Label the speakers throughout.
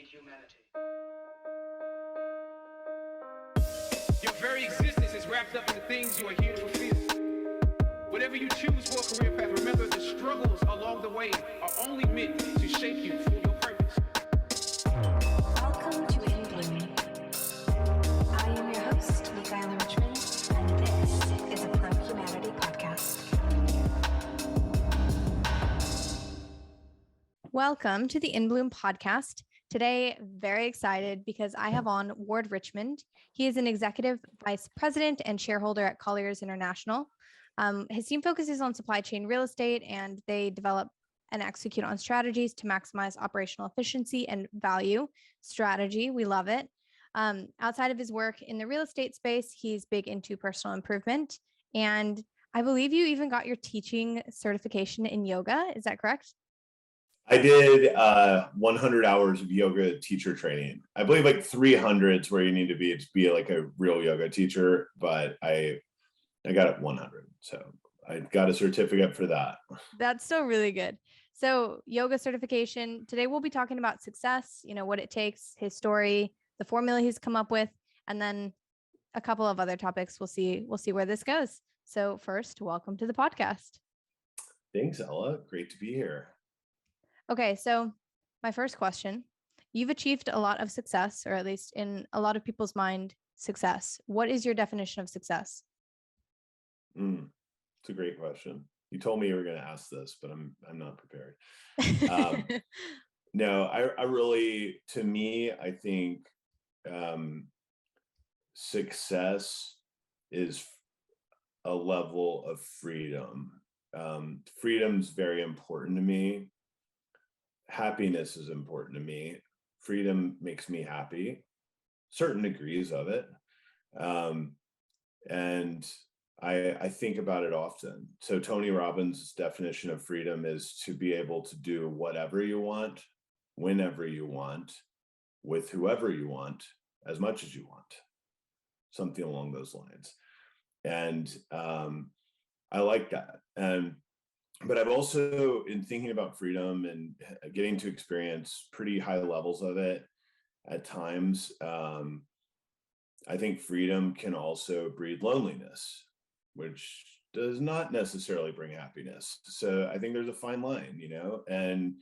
Speaker 1: humanity. Your very existence is wrapped up in the things you are here to fulfill. Whatever you choose for a career path, remember the struggles along the way are only meant to shape you for your purpose.
Speaker 2: Welcome to In Bloom. I am your host, Ward Richmond, and this is a pro-humanity podcast.
Speaker 3: Welcome to the In Bloom podcast. Today, very excited because I have on Ward Richmond. He is an executive vice president and shareholder at Colliers International. His team focuses on supply chain real estate, and they develop and execute on strategies to maximize operational efficiency and value. Strategy, we love it. Outside of his work in the real estate space, he's big into personal improvement. And I believe you even got your teaching certification in yoga. Is that correct?
Speaker 4: I did 100 hours of yoga teacher training. I believe like 300 is where you need to be like a real yoga teacher, but I got it 100. So I got a certificate for that.
Speaker 3: That's still really good. So yoga certification. Today we'll be talking about success, what it takes, his story, the formula he's come up with, and then a couple of other topics. We'll see where this goes. So first, welcome to the podcast.
Speaker 4: Thanks, Ella. Great to be here.
Speaker 3: Okay, so my first question, you've achieved a lot of success, or at least in a lot of people's mind, success. What is your definition of success?
Speaker 4: It's a great question. You told me you were going to ask this, but I'm not prepared. No, I really, to me, I think success is a level of freedom. Freedom's very important to me. Happiness is important to me. Freedom makes me happy, certain degrees of it. And I think about it often. So Tony Robbins' definition of freedom is to be able to do whatever you want, whenever you want, with whoever you want, as much as you want, something along those lines. And I like that. But I've also, in thinking about freedom and getting to experience pretty high levels of it at times, I think freedom can also breed loneliness, which does not necessarily bring happiness. So I think there's a fine line, and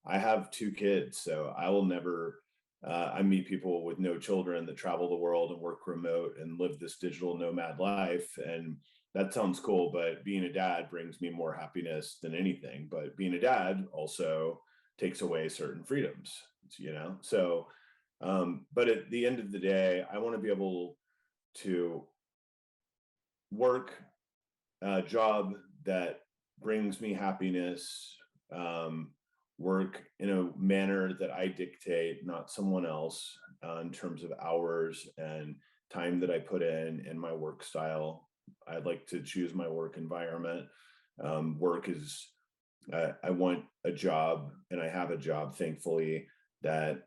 Speaker 4: I have 2 kids, so I will never, I meet people with no children that travel the world and work remote and live this digital nomad life. And that sounds cool, but being a dad brings me more happiness than anything. But being a dad also takes away certain freedoms, So, but at the end of the day, I want to be able to work a job that brings me happiness, work in a manner that I dictate, not someone else, in terms of hours and time that I put in and my work style. I'd like to choose my work environment. Work is, I want a job, and I have a job, thankfully, that,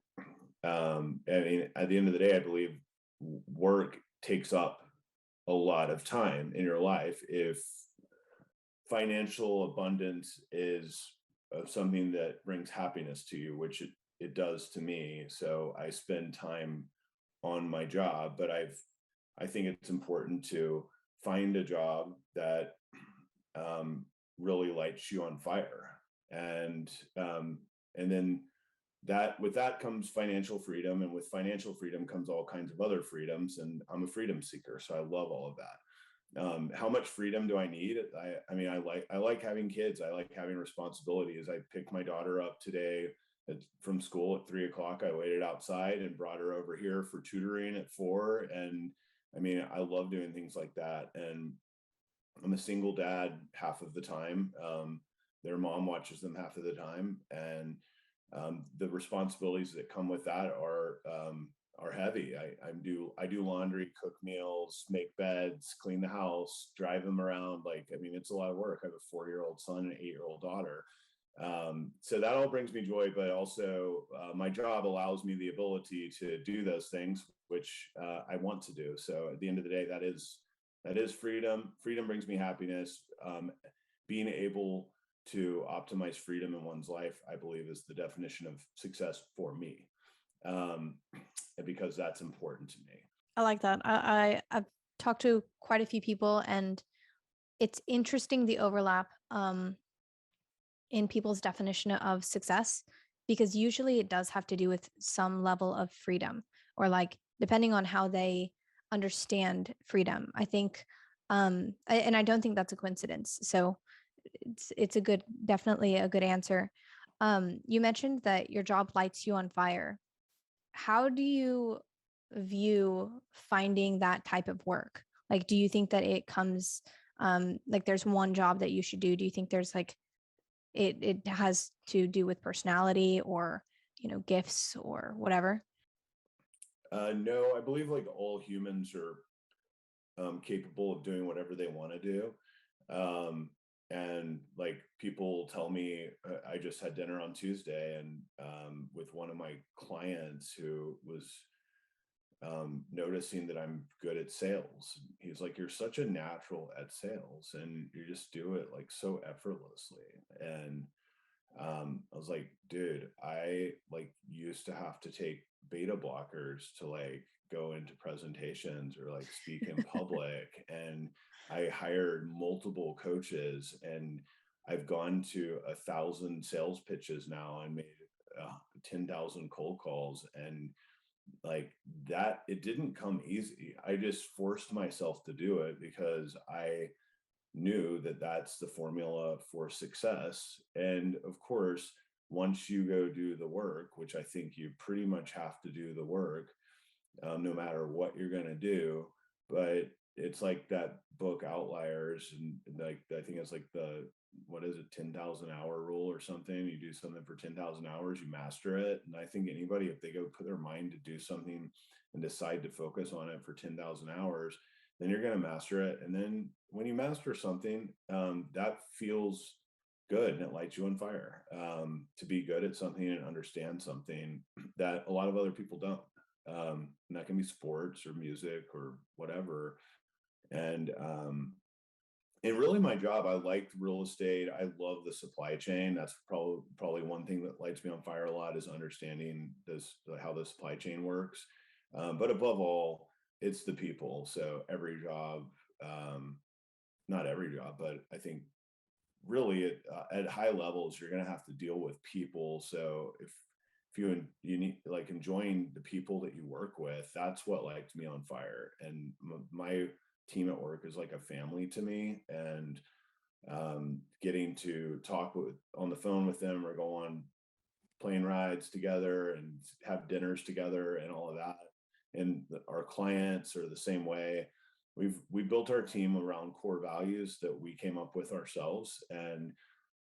Speaker 4: at the end of the day, I believe work takes up a lot of time in your life. If financial abundance is something that brings happiness to you, which it does to me, so I spend time on my job, but I think it's important to find a job that really lights you on fire, and then with that comes financial freedom, and with financial freedom comes all kinds of other freedoms, and I'm a freedom seeker, so I love all of that. How much freedom do I need? I like having kids. I like having responsibilities. I picked my daughter up today from school at 3:00. I waited outside and brought her over here for tutoring at 4. And I love doing things like that. And I'm a single dad half of the time. Their mom watches them half of the time. And the responsibilities that come with that are heavy. I do laundry, cook meals, make beds, clean the house, drive them around. It's a lot of work. I have a 4-year-old son and an 8-year-old daughter. So that all brings me joy, but also my job allows me the ability to do those things, which I want to do. So at the end of the day, that is freedom. Freedom brings me happiness. Being able to optimize freedom in one's life, I believe, is the definition of success for me. um, because that's important to me.
Speaker 3: I like that. I've talked to quite a few people, and it's interesting the overlap in people's definition of success, because usually it does have to do with some level of freedom, or like depending on how they understand freedom. I think, and I don't think that's a coincidence. So it's a good, definitely a good answer. You mentioned that your job lights you on fire. How do you view finding that type of work? Like, do you think that it comes, like there's one job that you should do? Do you think there's like, it has to do with personality, or, gifts or whatever?
Speaker 4: No, I believe like all humans are capable of doing whatever they want to do. And like people tell me, I just had dinner on Tuesday and with one of my clients who was noticing that I'm good at sales. He's like, "You're such a natural at sales and you just do it like so effortlessly." And I was like, dude, I like used to have to take beta blockers to like go into presentations or like speak in public. And I hired multiple coaches and I've gone to 1,000 sales pitches now and made 10,000 cold calls. And like that, it didn't come easy. I just forced myself to do it because I knew that that's the formula for success. And of course, once you go do the work, which I think you pretty much have to do the work, no matter what you're going to do. But it's like that book Outliers, and like I think it's like the, what is it, 10,000 hour rule or something. You do something for 10,000 hours, you master it. And I think anybody, if they go put their mind to do something and decide to focus on it for 10,000 hours, then you're going to master it. And then when you master something, that feels good and it lights you on fire, to be good at something and understand something that a lot of other people don't. And that can be sports or music or whatever. And really my job, I liked real estate. I love the supply chain. That's probably one thing that lights me on fire a lot, is understanding this, how the supply chain works. But above all, it's the people. So every job, not every job, but I think really at high levels, you're going to have to deal with people. So if you need like enjoying the people that you work with, that's what lights me on fire. And my team at work is like a family to me. And getting to talk on the phone with them, or go on plane rides together and have dinners together and all of that. And our clients are the same way. We built our team around core values that we came up with ourselves. And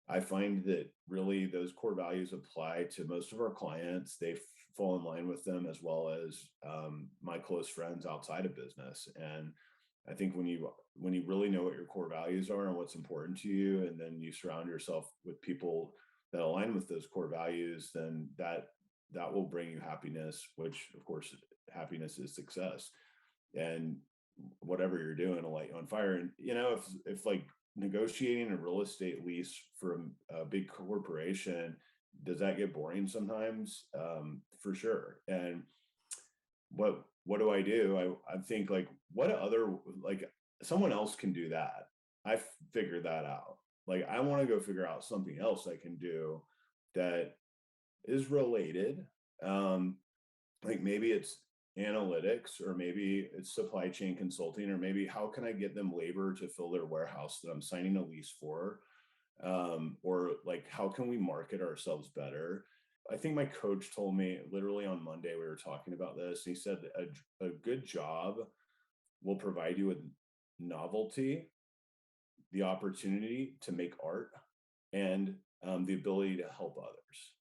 Speaker 4: I find that really those core values apply to most of our clients. They fall in line with them, as well as my close friends outside of business. And I think when you really know what your core values are and what's important to you, and then you surround yourself with people that align with those core values, then that will bring you happiness, which of course happiness is success. And whatever you're doing will light you on fire. And if like negotiating a real estate lease for a big corporation, does that get boring sometimes? For sure. And what do I do? I think like, what other, like someone else can do that. I figured that out. Like I want to go figure out something else I can do that is related. Like maybe it's analytics, or maybe it's supply chain consulting, or maybe how can I get them labor to fill their warehouse that I'm signing a lease for? Or like, how can we market ourselves better? I think my coach told me literally on Monday, we were talking about this. And he said a good job will provide you with novelty, the opportunity to make art, and the ability to help others.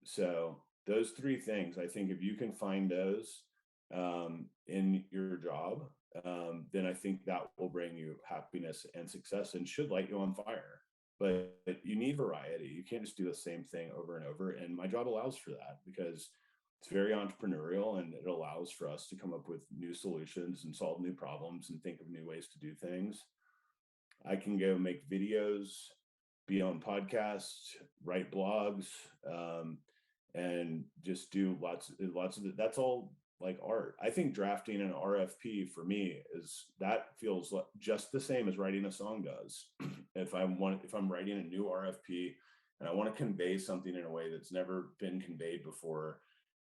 Speaker 4: So those three things, I think if you can find those in your job, then I think that will bring you happiness and success and should light you on fire. But you need variety. You can't just do the same thing over and over. And my job allows for that, because it's very entrepreneurial, and it allows for us to come up with new solutions and solve new problems and think of new ways to do things. I can go make videos, be on podcasts, write blogs, and just do lots of that's all like art. I think drafting an RFP for me feels just the same as writing a song does. If I'm writing a new RFP and I want to convey something in a way that's never been conveyed before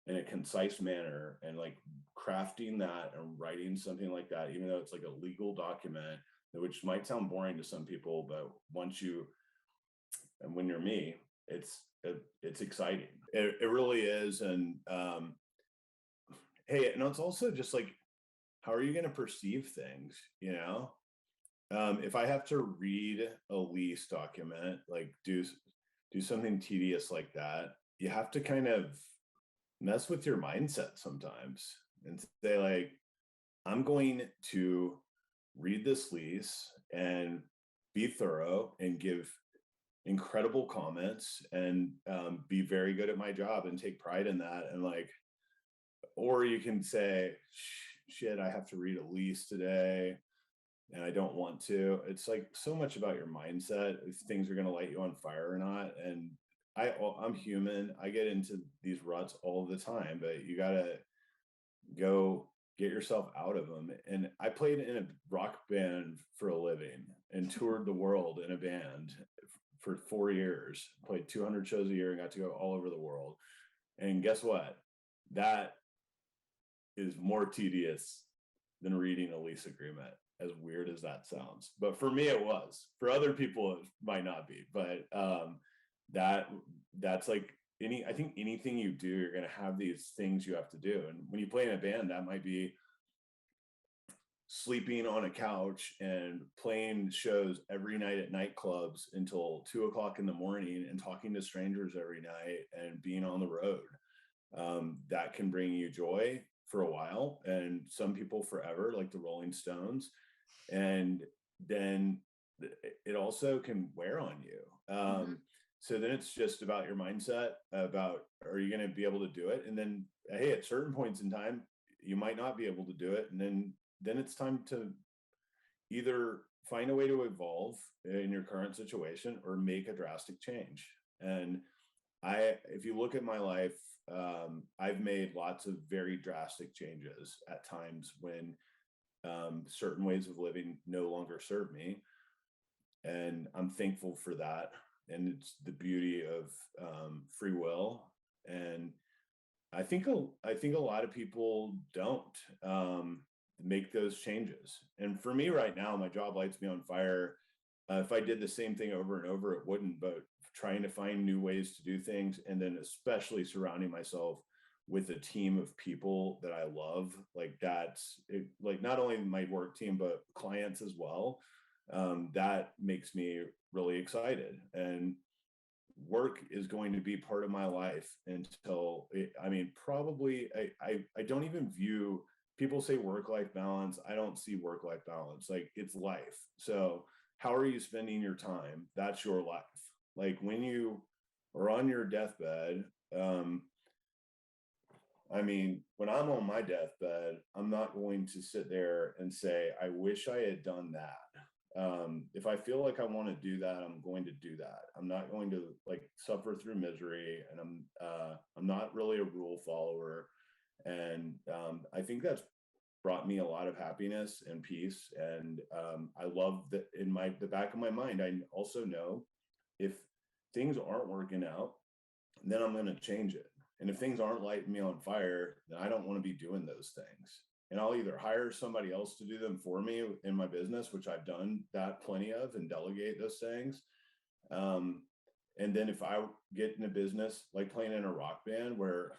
Speaker 4: in a concise manner, and like crafting that and writing something like that, even though it's like a legal document, which might sound boring to some people, but when you're me, it's exciting. It really is. And hey, and it's also just like, how are you going to perceive things? If I have to read a lease document, like do something tedious like that, you have to kind of mess with your mindset sometimes and say, like, I'm going to read this lease and be thorough and give incredible comments and be very good at my job and take pride in that. And like, or you can say, shit, I have to read a lease today and I don't want to. It's like so much about your mindset, if things are going to light you on fire or not. And I'm human. I get into these ruts all the time, but you got to go get yourself out of them. And I played in a rock band for a living and toured the world in a band for 4 years, played 200 shows a year and got to go all over the world. And guess what? That is more tedious than reading a lease agreement, as weird as that sounds. But for me, it was. For other people, it might not be. But that's like I think anything you do, you're going to have these things you have to do. And when you play in a band, that might be sleeping on a couch and playing shows every night at nightclubs until 2:00 in the morning and talking to strangers every night and being on the road. That can bring you joy for a while, and some people forever, like the Rolling Stones. And then it also can wear on you. So then it's just about your mindset, about, are you going to be able to do it? And then, hey, at certain points in time, you might not be able to do it. And then it's time to either find a way to evolve in your current situation or make a drastic change. And if you look at my life, I've made lots of very drastic changes at times when certain ways of living no longer serve me. And I'm thankful for that. And it's the beauty of free will. And I think a lot of people don't make those changes. And for me right now, my job lights me on fire. If I did the same thing over and over, it wouldn't. But trying to find new ways to do things, and then especially surrounding myself with a team of people that I love, like that's it, like not only my work team, but clients as well. That makes me really excited. And work is going to be part of my life until probably I don't even view, people say work-life balance. I don't see work-life balance. Like, it's life. So how are you spending your time? That's your life. Like, when you are on your deathbed, when I'm on my deathbed, I'm not going to sit there and say, I wish I had done that. If I feel like I want to do that, I'm going to do that. I'm not going to like suffer through misery, and I'm not really a rule follower. And I think that's brought me a lot of happiness and peace. And I love that in the back of my mind, I also know if things aren't working out, then I'm going to change it. And if things aren't lighting me on fire, then I don't want to be doing those things. And I'll either hire somebody else to do them for me in my business, which I've done that plenty of, and delegate those things. And then if I get in a business like playing in a rock band where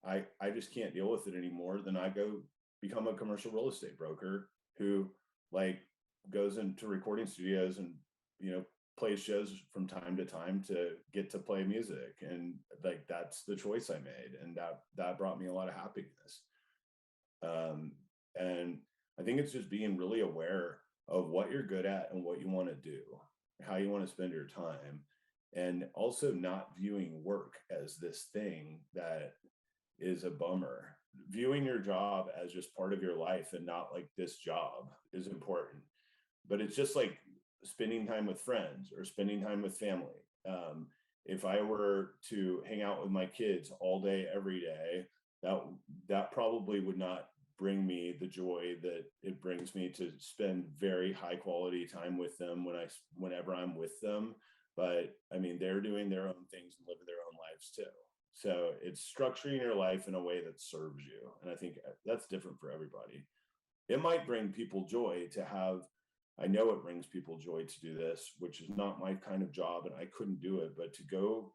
Speaker 4: I just can't deal with it anymore, then I go become a commercial real estate broker who like goes into recording studios and, plays shows from time to time to get to play music. And like, that's the choice I made. And that brought me a lot of happiness. And I think it's just being really aware of what you're good at and what you want to do, how you want to spend your time, and also not viewing work as this thing that is a bummer. Viewing your job as just part of your life and not like this job is important. But it's just like spending time with friends or spending time with family. if I were to hang out with my kids all day, every day, that probably would not bring me the joy that it brings me to spend very high quality time with them whenever I'm with them. But I mean, they're doing their own things and living their own lives too. So it's structuring your life in a way that serves you. And I think that's different for everybody. It might bring people joy to have, I know it brings people joy to do this, which is not my kind of job and I couldn't do it, but to go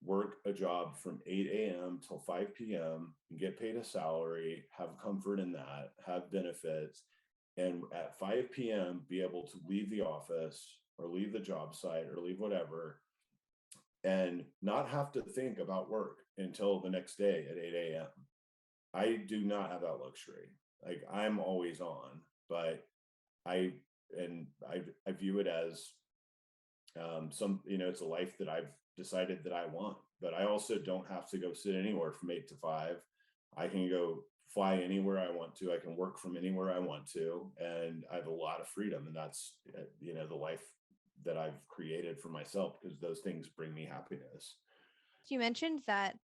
Speaker 4: work a job from 8 a.m. till 5 p.m. and get paid a salary, have comfort in that, have benefits, and at 5 p.m. be able to leave the office or leave the job site or leave whatever and not have to think about work until the next day at 8 a.m. I do not have that luxury. Like I'm always on, but I view it as it's a life that I've decided that I want, but I also don't have to go sit anywhere from 8 to 5. I can go fly anywhere I want to. I can work from anywhere I want to, and I have a lot of freedom. And that's, the life that I've created for myself because those things bring me happiness.
Speaker 3: You mentioned that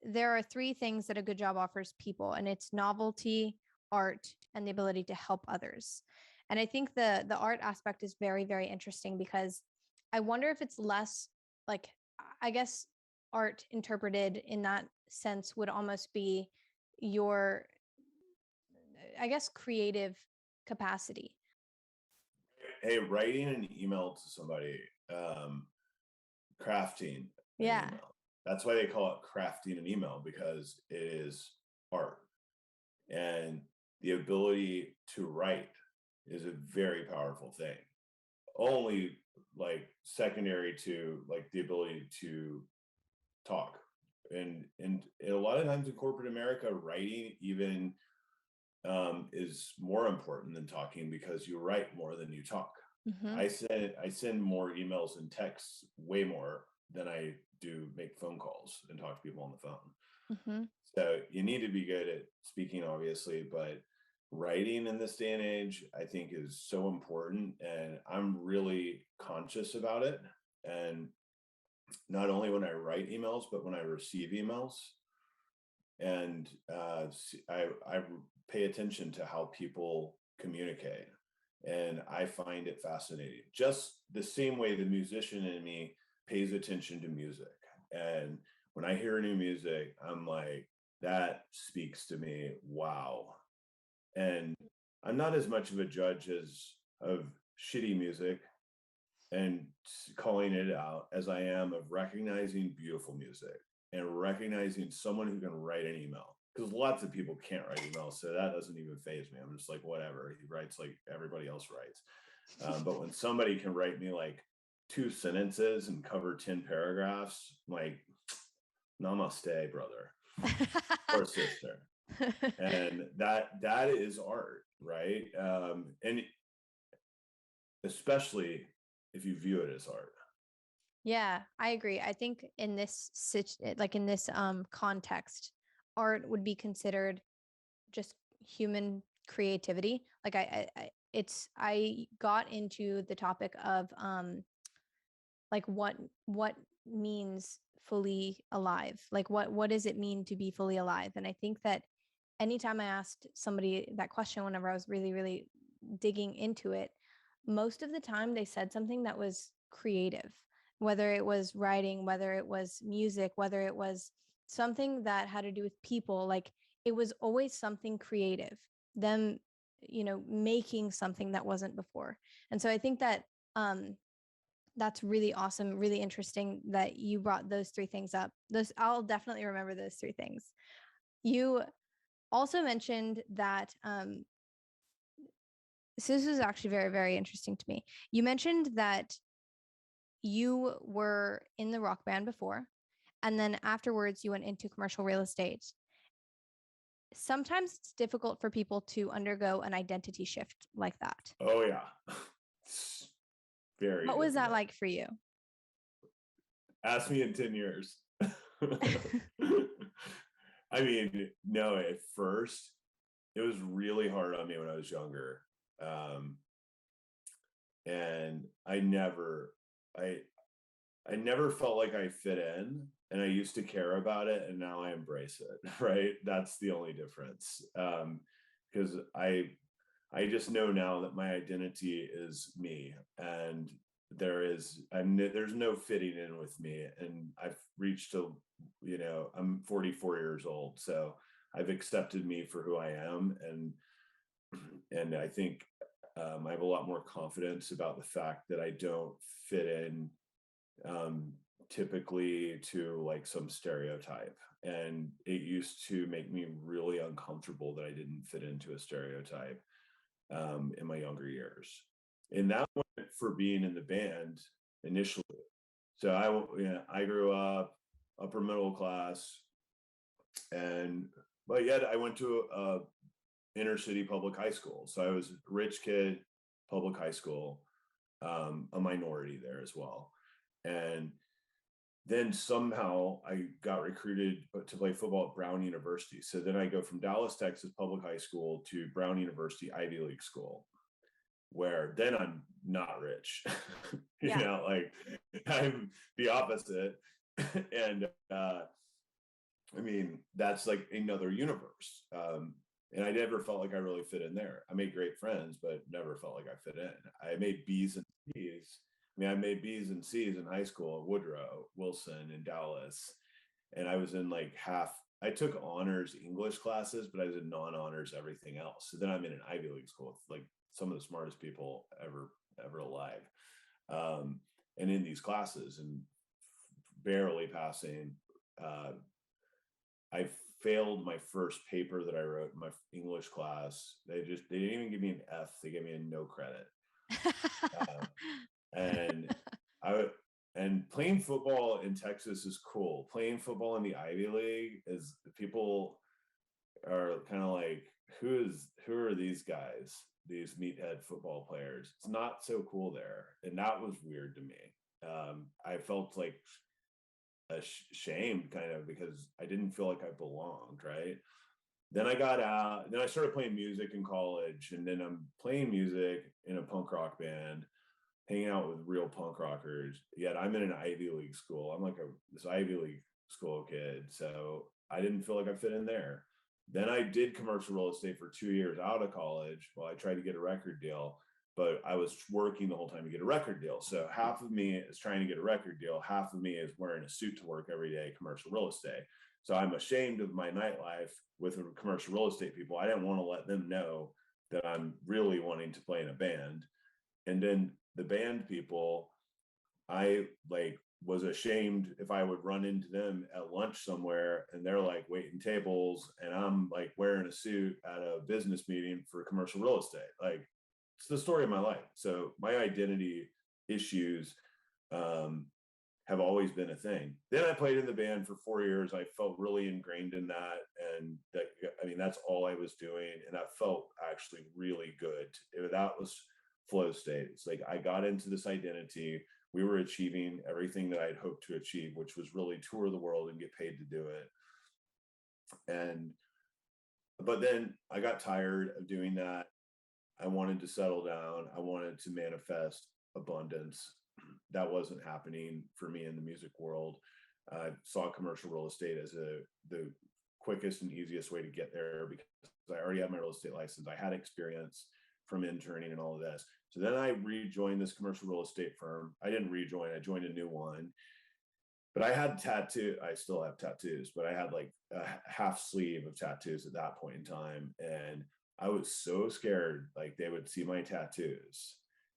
Speaker 3: there are 3 things that a good job offers people, and it's novelty, art, and the ability to help others. And I think the art aspect is very, very interesting because I wonder if it's less like, I guess art interpreted in that sense would almost be your, I guess, creative capacity.
Speaker 4: Hey, writing an email to somebody, crafting an
Speaker 3: Yeah.
Speaker 4: email. That's why they call it crafting an email, because it is art. And the ability to write is a very powerful thing. Only like secondary to like the ability to talk. And a lot of times in corporate America, writing even is more important than talking because you write more than you talk.
Speaker 3: Mm-hmm.
Speaker 4: I send more emails and texts way more than I do make phone calls and talk to people on the phone.
Speaker 3: Mm-hmm.
Speaker 4: So you need to be good at speaking, obviously, but writing in this day and age, I think is so important. And I'm really conscious about it. And not only when I write emails, but when I receive emails. And I pay attention to how people communicate. And I find it fascinating, just the same way the musician in me pays attention to music. And when I hear new music, I'm like, that speaks to me. Wow. And I'm not as much of a judge of shitty music and calling it out as I am of recognizing beautiful music and recognizing someone who can write an email. Because lots of people can't write emails, so that doesn't even faze me. I'm just like, whatever. He writes like everybody else writes. But when somebody can write me like 2 sentences and cover 10 paragraphs, I'm like, namaste, brother or sister. And that is art, right? And especially if you view it as art.
Speaker 3: Yeah, I agree. I think in this context, art would be considered just human creativity. Like I got into the topic of like what means fully alive? Like what does it mean to be fully alive? And I think that anytime I asked somebody that question, whenever I was really, really digging into it, most of the time they said something that was creative, whether it was writing, whether it was music, whether it was something that had to do with people. Like it was always something creative, them, making something that wasn't before. And so I think that that's really awesome, really interesting that you brought those 3 things up. I'll definitely remember those 3 things. You also mentioned that so this was actually very, very interesting to me. You mentioned that you were in the rock band before, and then afterwards you went into commercial real estate. Sometimes it's difficult for people to undergo an identity shift like that.
Speaker 4: Oh yeah. Very.
Speaker 3: What was that like for you?
Speaker 4: Ask me in 10 years. I mean, no, at first it was really hard on me when I was younger. And I never felt like I fit in, and I used to care about it, and now I embrace it. Right? That's the only difference. Because I just know now that my identity is me, and there's no fitting in with me, and I've reached I'm 44 years old, so I've accepted me for who I am, and I think I have a lot more confidence about the fact that I don't fit in typically to like some stereotype. And it used to make me really uncomfortable that I didn't fit into a stereotype in my younger years. And that went for being in the band initially. So I grew up upper middle class, but yet I went to a inner city public high school. So I was a rich kid, public high school, a minority there as well. And then somehow I got recruited to play football at Brown University. So then I go from Dallas, Texas public high school to Brown University Ivy League school, where then I'm not rich.
Speaker 3: Yeah.
Speaker 4: Like I'm the opposite. And I mean, that's like another universe. And I never felt like I really fit in there. I made great friends, but never felt like I fit in. I made B's and C's. I made B's and C's in high school at Woodrow Wilson in Dallas. And I was in I took honors English classes, but I was in non-honors everything else. So then I'm in an Ivy League school with like some of the smartest people ever alive. And in these classes and barely passing, I failed my first paper that I wrote in my English class. They didn't even give me an F. They gave me a no credit. And playing football in Texas is cool. Playing football in the Ivy League is, people are kind of like, who are these guys? These meathead football players. It's not so cool there. And that was weird to me. I felt like ashamed kind of, because I didn't feel like I belonged, right? Then I got out, then I started playing music in college, and then I'm playing music in a punk rock band, hanging out with real punk rockers. Yet I'm in an Ivy League school. I'm like this Ivy League school kid. So I didn't feel like I fit in there. Then I did commercial real estate for 2 years out of college while I tried to get a record deal, but I was working the whole time to get a record deal. So half of me is trying to get a record deal. Half of me is wearing a suit to work every day, commercial real estate. So I'm ashamed of my nightlife with commercial real estate people. I didn't want to let them know that I'm really wanting to play in a band. And then the band people, I was ashamed if I would run into them at lunch somewhere and they're like waiting tables and I'm like wearing a suit at a business meeting for commercial real estate. Like, it's the story of my life. So my identity issues have always been a thing. Then I played in the band for 4 years. I felt really ingrained in that. And that's all I was doing. And that felt actually really good. That was flow state. It's like I got into this identity. We were achieving everything that I'd hoped to achieve, which was really tour the world and get paid to do it. But then I got tired of doing that. I wanted to settle down. I wanted to manifest abundance. That wasn't happening for me in the music world. I saw commercial real estate as the quickest and easiest way to get there because I already had my real estate license. I had experience from interning and all of this. So then I rejoined this commercial real estate firm. I didn't rejoin, I joined a new one. But I had I still have tattoos, but I had like a half sleeve of tattoos at that point in time. And I was so scared, like they would see my tattoos.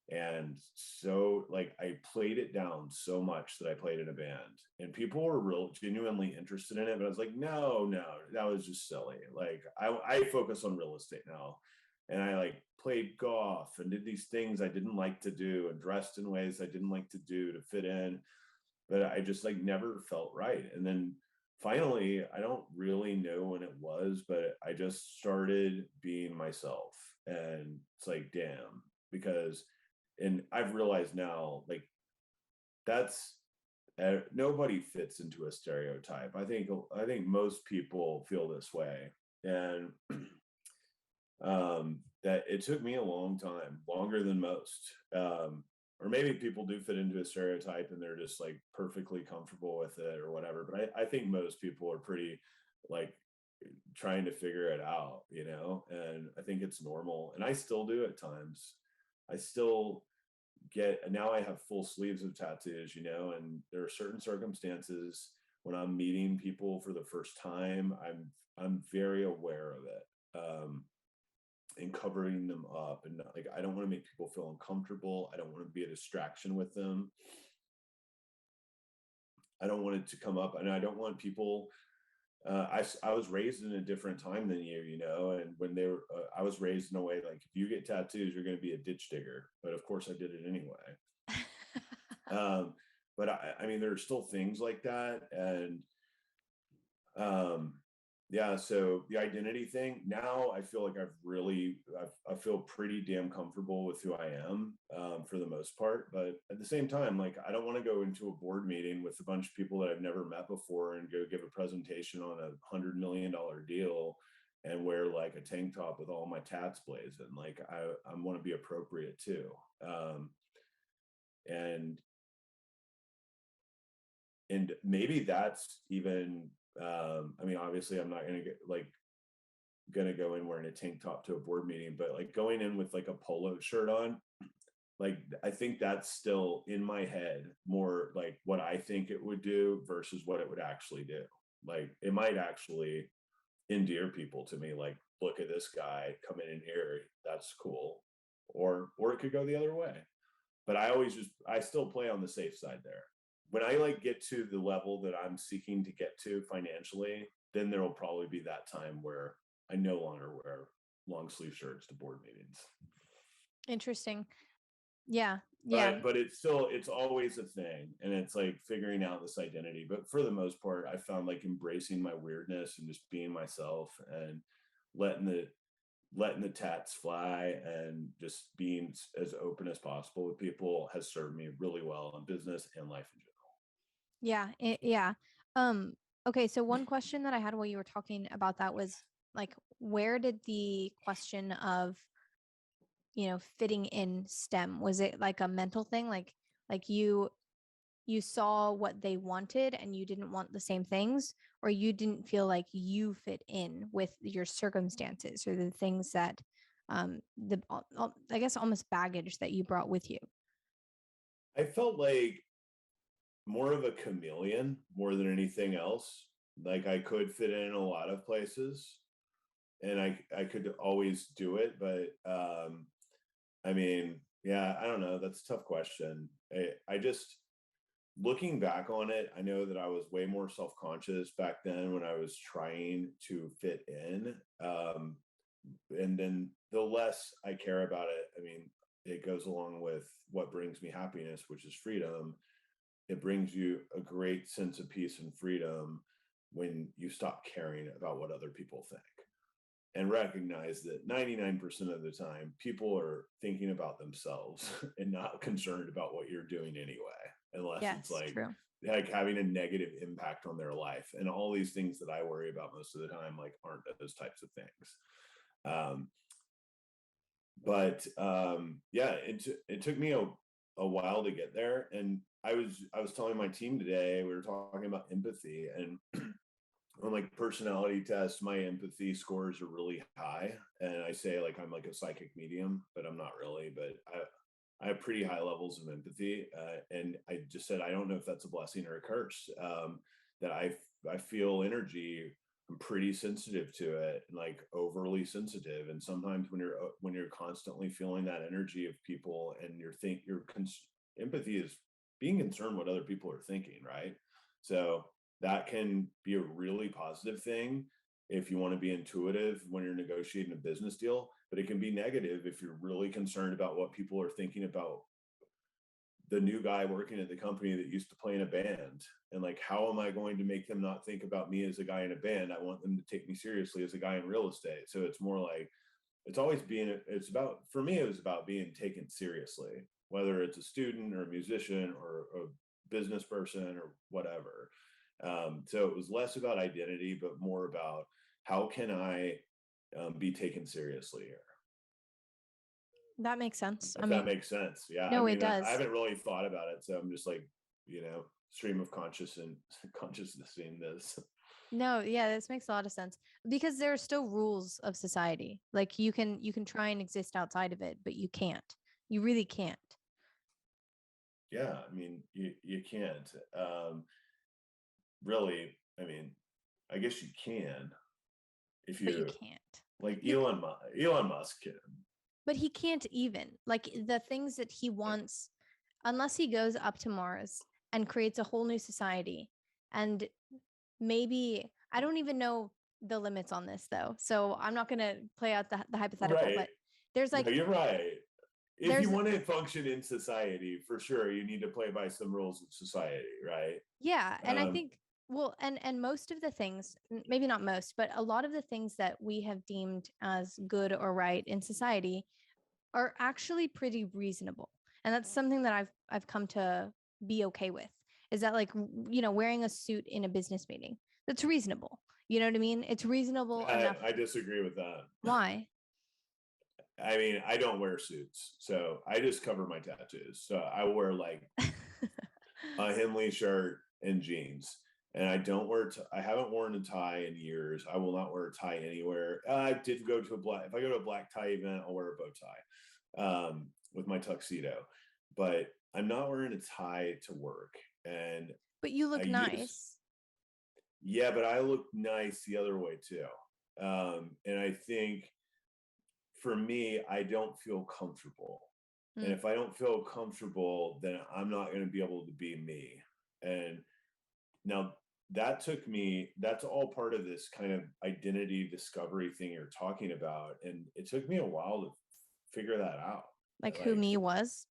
Speaker 4: And so like I played it down so much that I played in a band and people were genuinely interested in it. But I was like, no, that was just silly. Like I focus on real estate now. And I like played golf and did these things I didn't like to do and dressed in ways I didn't like to do to fit in. But I just like never felt right. And then finally, I don't really know when it was, but I just started being myself. And it's like, damn, and I've realized now, like nobody fits into a stereotype. I think most people feel this way. And that it took me a long time, longer than most, or maybe people do fit into a stereotype and they're just like perfectly comfortable with it or whatever. But I think most people are pretty like trying to figure it out, and I think it's normal. And I still do at times. I still now I have full sleeves of tattoos, and there are certain circumstances when I'm meeting people for the first time, I'm very aware of it. And covering them up, and like I don't want to make people feel uncomfortable. I don't want to be a distraction with them. I don't want it to come up, and I don't want people. I was raised in a different time than you, and when they were, I was raised in a way like if you get tattoos, you're going to be a ditch digger. But of course, I did it anyway. But I mean, there are still things like that, and yeah. So the identity thing now, I feel like I feel pretty damn comfortable with who I am for the most part. But at the same time, like I don't want to go into a board meeting with a bunch of people that I've never met before and go give a presentation on $100 million deal and wear like a tank top with all my tats blazing. Like I want to be appropriate too. And maybe that's even I mean, obviously I'm not gonna go in wearing a tank top to a board meeting, but like going in with like a polo shirt on, like I think that's still in my head more like what I think it would do versus what it would actually do. Like it might actually endear people to me, like, look at this guy coming in here, that's cool. Or it could go the other way. But I still play on the safe side there. When I like get to the level that I'm seeking to get to financially, then there will probably be that time where I no longer wear long sleeve shirts to board meetings.
Speaker 3: Interesting. Yeah.
Speaker 4: But it's always a thing. And it's like figuring out this identity. But for the most part, I found like embracing my weirdness and just being myself and letting the tats fly and just being as open as possible with people has served me really well in business and life in general.
Speaker 3: Yeah. Okay. So one question that I had while you were talking about that was like, where did the question of, fitting in stem? Was it like a mental thing? Like you saw what they wanted and you didn't want the same things, or you didn't feel like you fit in with your circumstances or the things that, I guess almost baggage that you brought with you?
Speaker 4: I felt like more of a chameleon more than anything else. Like I could fit in a lot of places and I could always do it. But I mean, yeah, I don't know. That's a tough question. I just, looking back on it, I know that I was way more self-conscious back then when I was trying to fit in. And then the less I care about it, I mean, it goes along with what brings me happiness, which is freedom. It brings you a great sense of peace and freedom when you stop caring about what other people think and recognize that 99% of the time people are thinking about themselves and not concerned about what you're doing anyway, unless it's like
Speaker 3: True.
Speaker 4: like having a negative impact on their life. And all these things that I worry about most of the time like aren't those types of things. Yeah, it took me a while to get there. And I was telling my team today, we were talking about empathy, and on like personality tests, my empathy scores are really high. And I say like I'm like a psychic medium, but I'm not really. But I have pretty high levels of empathy, and I just said I don't know if that's a blessing or a curse. That I feel energy. I'm pretty sensitive to it, like overly sensitive. And sometimes when you're constantly feeling that energy of people, and empathy is being concerned what other people are thinking, right? So that can be a really positive thing if you want to be intuitive when you're negotiating a business deal, but it can be negative if you're really concerned about what people are thinking about the new guy working at the company that used to play in a band. And like, how am I going to make them not think about me as a guy in a band? I want them to take me seriously as a guy in real estate. So it's more like, for me, it was about being taken seriously, whether it's a student or a musician or a business person or whatever. So it was less about identity, but more about how can I be taken seriously here?
Speaker 3: That makes sense.
Speaker 4: If that makes sense. Yeah.
Speaker 3: No,
Speaker 4: I
Speaker 3: it
Speaker 4: mean, I
Speaker 3: does.
Speaker 4: haven't really thought about it. So I'm just like, stream of consciousness in this.
Speaker 3: No, yeah, this makes a lot of sense because there are still rules of society. Like you can try and exist outside of it, but you can't. You really can't.
Speaker 4: Yeah. I mean, you can't. Really, I mean, I guess you can if
Speaker 3: But you
Speaker 4: you
Speaker 3: can't.
Speaker 4: like
Speaker 3: No,
Speaker 4: Elon Musk can.
Speaker 3: but he can't even. Like the things that he wants, unless he goes up to Mars and creates a whole new society. And maybe I don't even know the limits on this though. So I'm not gonna play out the hypothetical,
Speaker 4: Right.
Speaker 3: but there's
Speaker 4: No,
Speaker 3: like
Speaker 4: you're right. If you
Speaker 3: there's
Speaker 4: want to function in society, for sure, you need to play by some rules of society, right?
Speaker 3: yeah, and I
Speaker 4: Um,
Speaker 3: think well, and most of the things, maybe not most, but a lot of the things that we have deemed as good or right in society are actually pretty reasonable. And that's something that I've come to be okay with. Is that like wearing a suit in a business meeting? That's reasonable. You know what I mean? It's reasonable enough.
Speaker 4: I disagree with that.
Speaker 3: Why?
Speaker 4: I mean, I don't wear suits, so I just cover my tattoos. So I wear like a Henley shirt and jeans, and I don't wear. I haven't worn a tie in years. I will not wear a tie anywhere. I did go to a black. If I go to a black tie event, I'll wear a bow tie with my tuxedo, but I'm not wearing a tie to work. And
Speaker 3: But you
Speaker 4: I
Speaker 3: look
Speaker 4: use
Speaker 3: nice.
Speaker 4: yeah, but I look nice the other way too. And I think for me, I don't feel comfortable. And
Speaker 3: Mm.
Speaker 4: if I don't feel comfortable, then I'm not going to be able to be me. And now that's all part of this kind of identity discovery thing you're talking about. And it took me a while to figure that out.
Speaker 3: Like who
Speaker 4: Like,
Speaker 3: me was.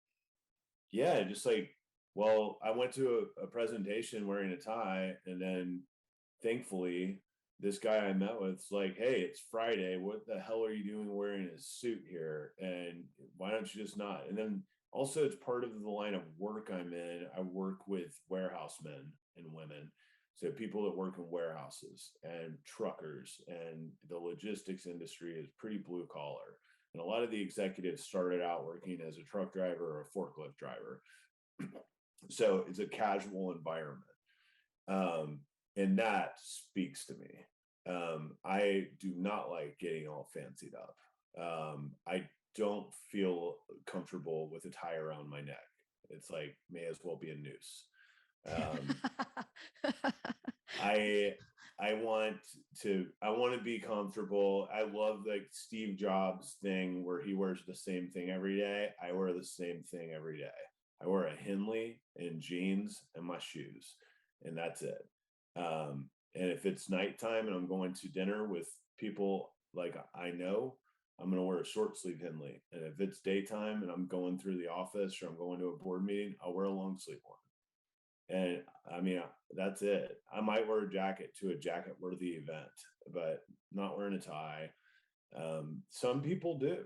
Speaker 4: yeah, just like, well, I went to a presentation wearing a tie, and then thankfully, this guy I met with's like, hey, it's Friday. What the hell are you doing wearing a suit here? And why don't you just not? And then also, it's part of the line of work I'm in. I work with warehouse men and women. So people that work in warehouses and truckers, and the logistics industry is pretty blue collar. And a lot of the executives started out working as a truck driver or a forklift driver. So it's a casual environment. Um, and that speaks to me. I do not like getting all fancied up. I don't feel comfortable with a tie around my neck. It's like may as well be a noose. I I want I want to be comfortable. I love like Steve Jobs thing where he wears the same thing every day. I wear the same thing every day. I wear a Henley and jeans and my shoes, and that's it. And if it's nighttime and I'm going to dinner with people like I know, I'm going to wear a short sleeve Henley. And if it's daytime and I'm going through the office or I'm going to a board meeting, I'll wear a long sleeve one. And I mean, that's it. I might wear a jacket to a jacket worthy event, but not wearing a tie. Some people do.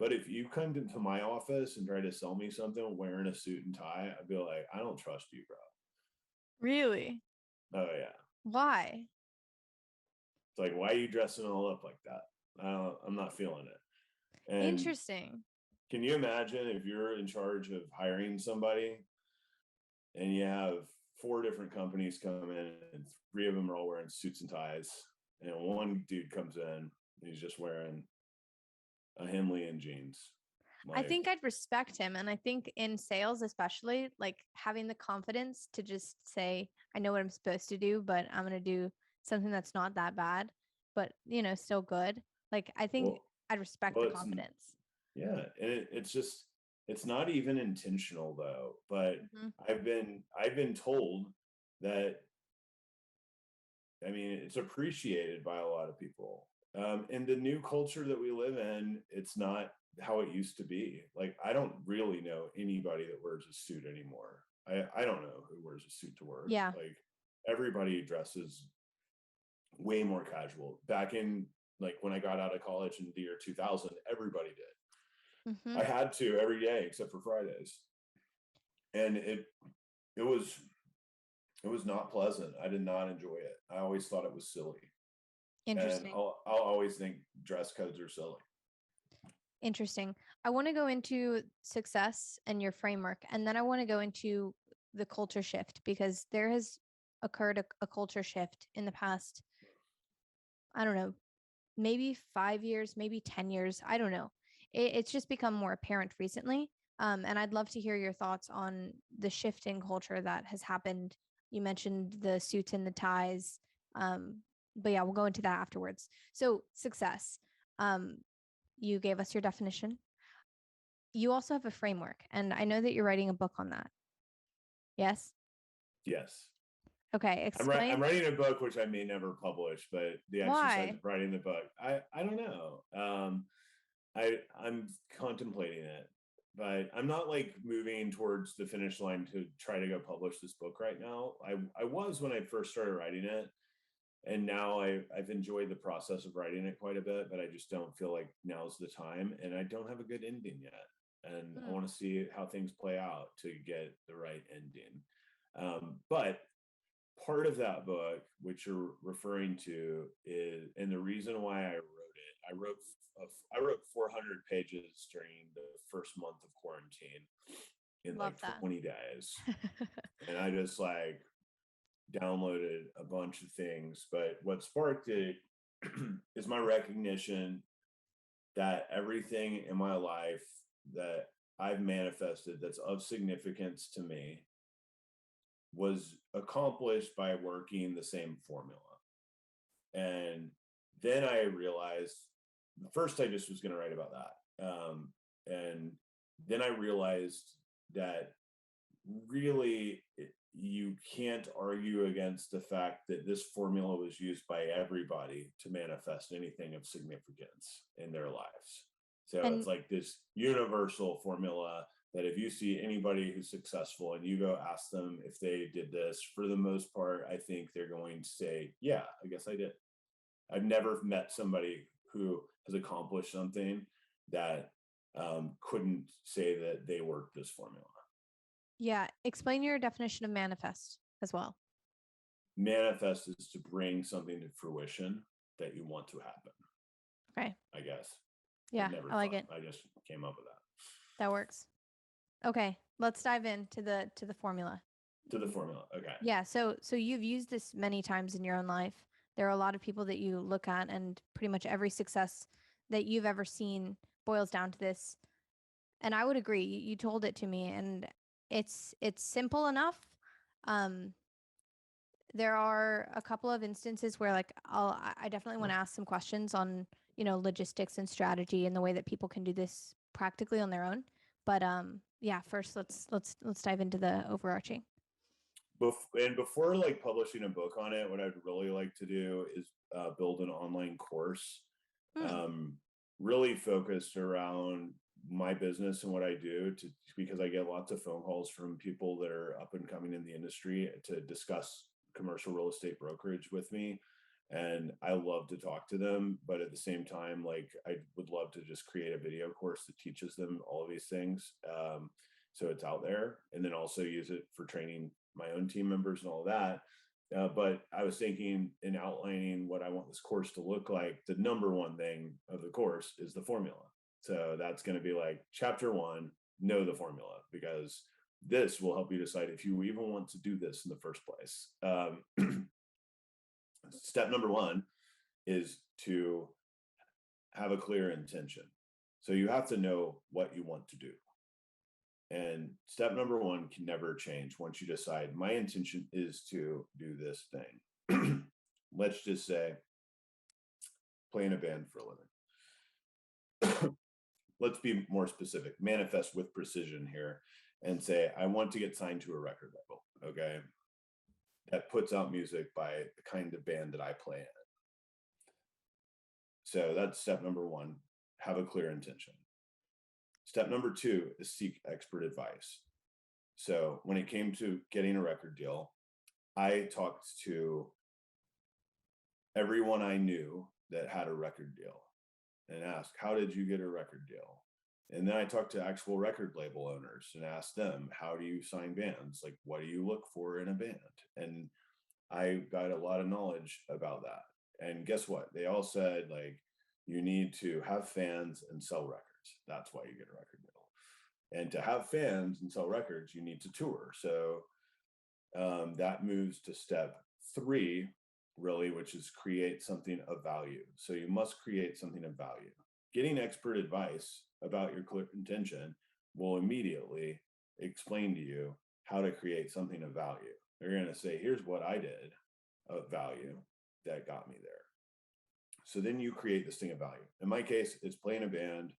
Speaker 4: But if you come to my office and try to sell me something wearing a suit and tie, I'd be like, I don't trust you, bro.
Speaker 3: Really?
Speaker 4: Oh, yeah.
Speaker 3: Why?
Speaker 4: It's like, why are you dressing all up like that? I'm not feeling it. And
Speaker 3: Interesting.
Speaker 4: can you imagine if you're in charge of hiring somebody and you have 4 different companies come in and 3 of them are all wearing suits and ties, and one dude comes in and he's just wearing a Henley and jeans.
Speaker 3: I
Speaker 4: Like,
Speaker 3: think I'd respect him. And I think in sales, especially, like having the confidence to just say, I know what I'm supposed to do, but I'm going to do something that's not that bad, but, still good. Like, I think
Speaker 4: well,
Speaker 3: I'd respect
Speaker 4: well,
Speaker 3: the confidence.
Speaker 4: yeah, and it's just it's not even intentional though. But
Speaker 3: Mhm.
Speaker 4: I've been told that I mean it's appreciated by a lot of people. In the new culture that we live in, it's not how it used to be. Like I don't really know anybody that wears a suit anymore. I don't know who wears a suit to work.
Speaker 3: Yeah.
Speaker 4: Like everybody dresses way more casual. Back in like when I got out of college in the year 2000, everybody did.
Speaker 3: Hmm.
Speaker 4: I had to every day except for Fridays. And it was not pleasant. I did not enjoy it. I always thought it was silly. And
Speaker 3: Interesting.
Speaker 4: I'll always think dress codes are silly.
Speaker 3: Interesting. I want to go into success and your framework, and then I want to go into the culture shift because there has occurred a culture shift in the past, I don't know, maybe 5 years, maybe 10 years. I don't know. It's just become more apparent recently. And I'd love to hear your thoughts on the shift in culture that has happened. You mentioned the suits and the ties. But yeah, we'll go into that afterwards. So, success. Um, you gave us your definition. You also have a framework, and I know that you're writing a book on that. Yes?
Speaker 4: Yes.
Speaker 3: Okay,
Speaker 4: I'm
Speaker 3: explain
Speaker 4: writing a book, which I may never publish, but the exercise
Speaker 3: why.
Speaker 4: of writing the book, I don't know. I'm contemplating it, but I'm not like moving towards the finish line to try to go publish this book right now. I was when I first started writing it, and now I've enjoyed the process of writing it quite a bit, but I just don't feel like now's the time, and I don't have a good ending yet, and I
Speaker 3: Hmm.
Speaker 4: want to see how things play out to get the right ending. But part of that book, which you're referring to, is, and the reason why I wrote it, I wrote 400 pages during the first month of quarantine in
Speaker 3: Love
Speaker 4: like
Speaker 3: that.
Speaker 4: 20 days, and I just like downloaded a bunch of things. But what sparked it is my recognition that everything in my life that I've manifested that's of significance to me was accomplished by working the same formula. And then I realized first I just was going to write about that. And then I realized that really you can't argue against the fact that this formula was used by everybody to manifest anything of significance in their lives. So
Speaker 3: And
Speaker 4: it's like this universal formula that if you see anybody who's successful and you go ask them if they did this, for the most part, I think they're going to say, yeah, I guess I did. I've never met somebody who has accomplished something that couldn't say that they worked this formula.
Speaker 3: yeah, explain your definition of manifest as well.
Speaker 4: Manifest is to bring something to fruition that you want to happen,
Speaker 3: Okay.
Speaker 4: I guess.
Speaker 3: Yeah,
Speaker 4: I've never
Speaker 3: I like
Speaker 4: thought,
Speaker 3: it.
Speaker 4: I just came up with that.
Speaker 3: That works. Okay, let's dive into the formula.
Speaker 4: To the formula. Okay.
Speaker 3: Yeah, so you've used this many times in your own life. There are a lot of people that you look at, and pretty much every success that you've ever seen boils down to this. And I would agree. You told it to me, and it's simple enough. Um, there are a couple of instances where like I definitely want to ask some questions on, logistics and strategy and the way that people can do this practically on their own. But yeah, first let's dive into the overarching.
Speaker 4: And before like publishing a book on it, what I'd really like to do is build an online course,
Speaker 3: Hmm.
Speaker 4: really focused around my business and what I do, because I get lots of phone calls from people that are up and coming in the industry to discuss commercial real estate brokerage with me. And I love to talk to them, but at the same time, like I would love to just create a video course that teaches them all of these things. So it's out there, and then also use it for training my own team members and all that. But I was thinking in outlining what I want this course to look like, the number one thing of the course is the formula. So that's going to be like chapter 1, know the formula, because this will help you decide if you even want to do this in the first place. Step number 1 is to have a clear intention. So you have to know what you want to do. And step number 1 can never change once you decide my intention is to do this thing. Let's just say play in a band for a living. Let's be more specific, manifest with precision here and say, I want to get signed to a record label. Okay. That puts out music by the kind of band that I play in. So that's step number 1, have a clear intention. Step number 2 is seek expert advice. So when it came to getting a record deal, I talked to everyone I knew that had a record deal and asked, how did you get a record deal? And then I talked to actual record label owners and asked them, how do you sign bands? Like, what do you look for in a band? And I got a lot of knowledge about that. And guess what? They all said, like, you need to have fans and sell records. That's why you get a record deal. And to have fans and sell records, you need to tour. So that moves to step 3, really, which is create something of value. So you must create something of value. Getting expert advice about your clear intention will immediately explain to you how to create something of value. They're going to say, here's what I did of value that got me there. So then you create this thing of value. In my case, it's playing a band,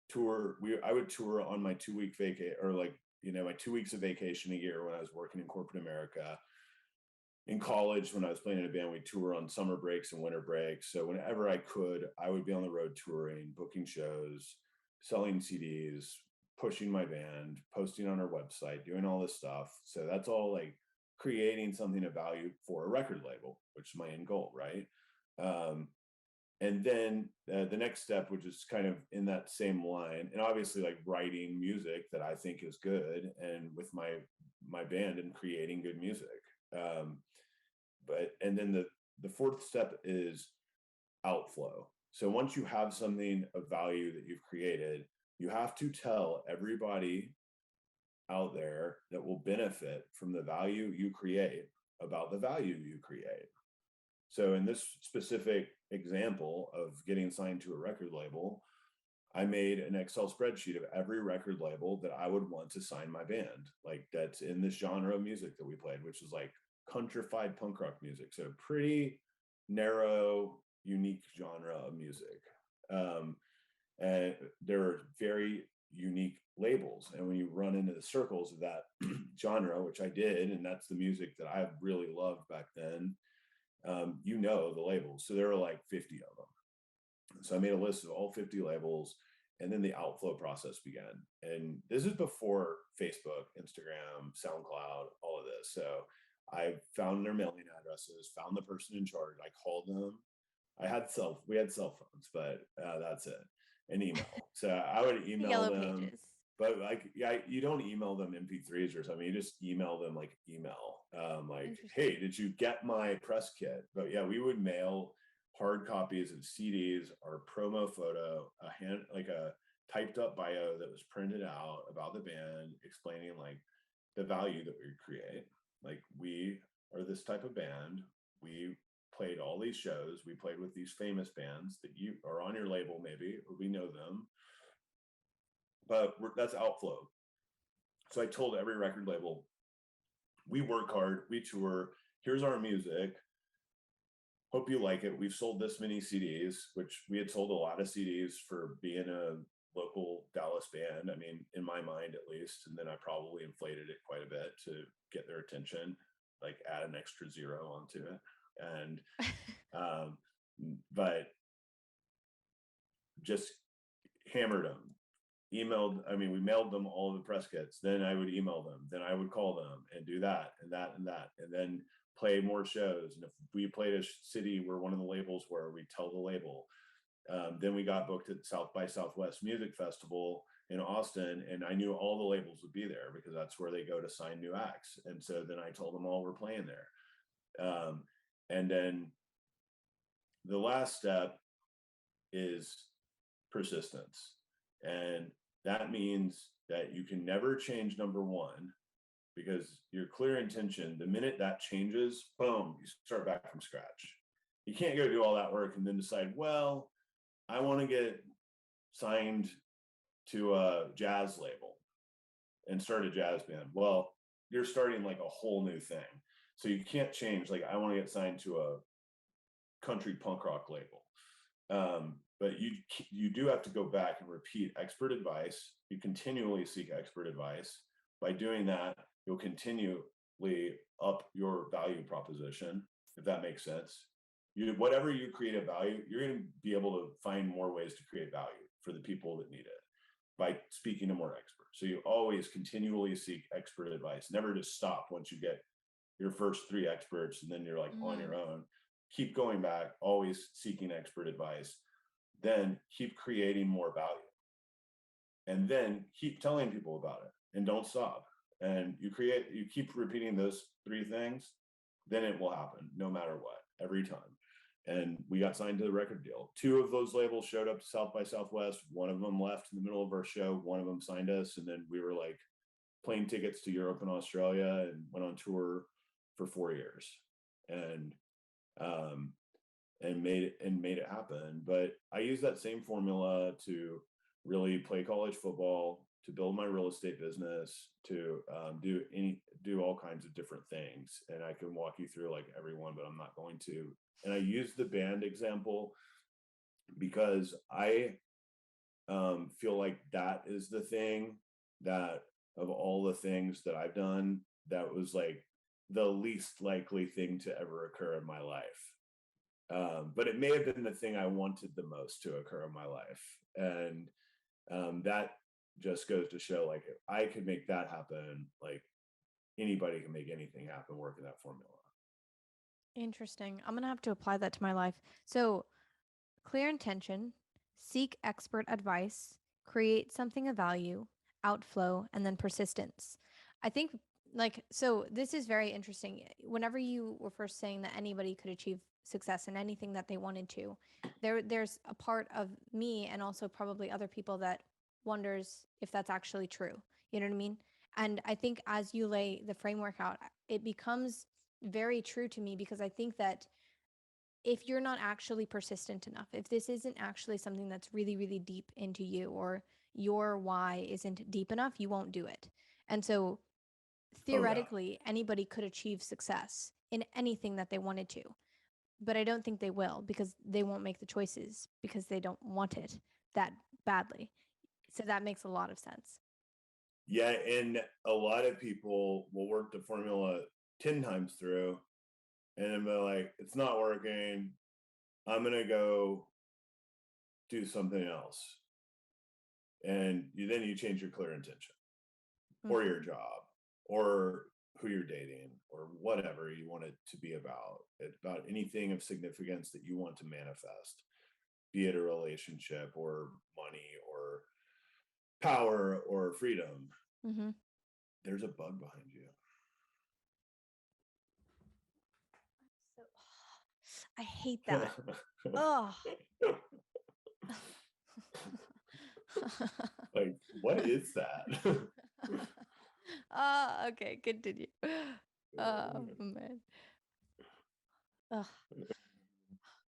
Speaker 4: tour. I would tour on my 2-week vacation, or like, my 2 weeks of vacation a year when I was working in corporate America. In college, when I was playing in a band, we tour on summer breaks and winter breaks. So whenever I could, I would be on the road touring, booking shows, selling CDs, pushing my band, posting on our website, doing all this stuff. So that's all like creating something of value for a record label, which is my end goal, right? And then the next step, which is kind of in that same line, and obviously like writing music that I think is good, and with my band and creating good music. And then the 4th step is outflow. So once you have something of value that you've created, you have to tell everybody out there that will benefit from the value you create about the value you create. So in this specific example of getting signed to a record label, I made an Excel spreadsheet of every record label that I would want to sign my band, like that's in this genre of music that we played, which is like countrified punk rock music. So pretty narrow, unique genre of music. And there are very unique labels. And when you run into the circles of that genre, which I did, and that's the music that I really loved back then, the labels. So there were like 50 of them. So I made a list of all 50 labels, and then the outflow process began. And this is before Facebook, Instagram, SoundCloud, all of this. So I found their mailing addresses, found the person in charge. I called them. We had cell phones, but that's it. An email. So I would email
Speaker 3: Yellow
Speaker 4: them.
Speaker 3: pages.
Speaker 4: But like, yeah, you don't email them MP3s or something. You just email them like email. Like, hey, did you get my press kit? But yeah, we would mail hard copies of CDs, our promo photo, a typed up bio that was printed out about the band, explaining like the value that we create. Like, we are this type of band. We played all these shows. We played with these famous bands that you are on your label, maybe, or we know them. But that's outflow. So I told every record label, we work hard, we tour, here's our music. Hope you like it. We've sold this many CDs, which we had sold a lot of CDs for being a local Dallas band. I mean, in my mind, at least. And then I probably inflated it quite a bit to get their attention, like add an extra 0 onto it. And, but just hammered them. We mailed them all of the press kits. Then I would email them. Then I would call them and do that and that and that. And then play more shows. And if we played a city where one of the labels were, we'd tell the label. Then we got booked at South by Southwest Music Festival in Austin. And I knew all the labels would be there because that's where they go to sign new acts. And so then I told them all we're playing there. And then the last step is persistence. And that means that you can never change number 1, because your clear intention, the minute that changes, boom, you start back from scratch. You can't go do all that work and then decide, well, I want to get signed to a jazz label and start a jazz band. Well, you're starting like a whole new thing. So you can't change, like, I want to get signed to a country punk rock label. But you do have to go back and repeat expert advice. You continually seek expert advice. By doing that, you'll continually up your value proposition, if that makes sense. Whatever you create a value, you're going to be able to find more ways to create value for the people that need it by speaking to more experts. So you always continually seek expert advice. Never just stop once you get your first 3 experts and then you're like on your own. Keep going back, always seeking expert advice. Then keep creating more value. And then keep telling people about it and don't stop. And you keep repeating those 3 things, then it will happen no matter what, every time. and we got signed to the record deal. 2 of those labels showed up to South by Southwest. One of them left in the middle of our show. One of them signed us, and then we were like plane tickets to Europe and Australia, and went on tour for 4 years, and made it happen. But I use that same formula to really play college football, to build my real estate business, to do all kinds of different things. And I can walk you through like every one, but I'm not going to. And I use the band example because I feel like that is the thing that, of all the things that I've done, that was like the least likely thing to ever occur in my life. But it may have been the thing I wanted the most to occur in my life. And that just goes to show, like, if I could make that happen, like anybody can make anything happen working that formula.
Speaker 3: Interesting. I'm going to have to apply that to my life. So, clear intention, seek expert advice, create something of value, outflow, and then persistence. I think, like, so this is very interesting. Whenever you were first saying that anybody could achieve success in anything that they wanted to, there's a part of me, and also probably other people, that wonders if that's actually true. You know what I mean? And I think as you lay the framework out, it becomes very true to me, because I think that if you're not actually persistent enough, if this isn't actually something that's really, really deep into you, or your why isn't deep enough, you won't do it. And so theoretically, anybody could achieve success in anything that they wanted to, but I don't think they will, because they won't make the choices because they don't want it that badly. So that makes a lot of sense.
Speaker 4: Yeah, and a lot of people will work the formula 10 times through, and then they're like, it's not working, I'm gonna go do something else. And then you change your clear intention, or your job, or who you're dating, or whatever you want it to be about. It's about anything of significance that you want to manifest, be it a relationship, or money, or power, or freedom.
Speaker 3: Mm-hmm.
Speaker 4: There's a bug behind you.
Speaker 3: So, I hate that. Oh.
Speaker 4: Like, what is that?
Speaker 3: Okay, continue. Oh man. Ugh.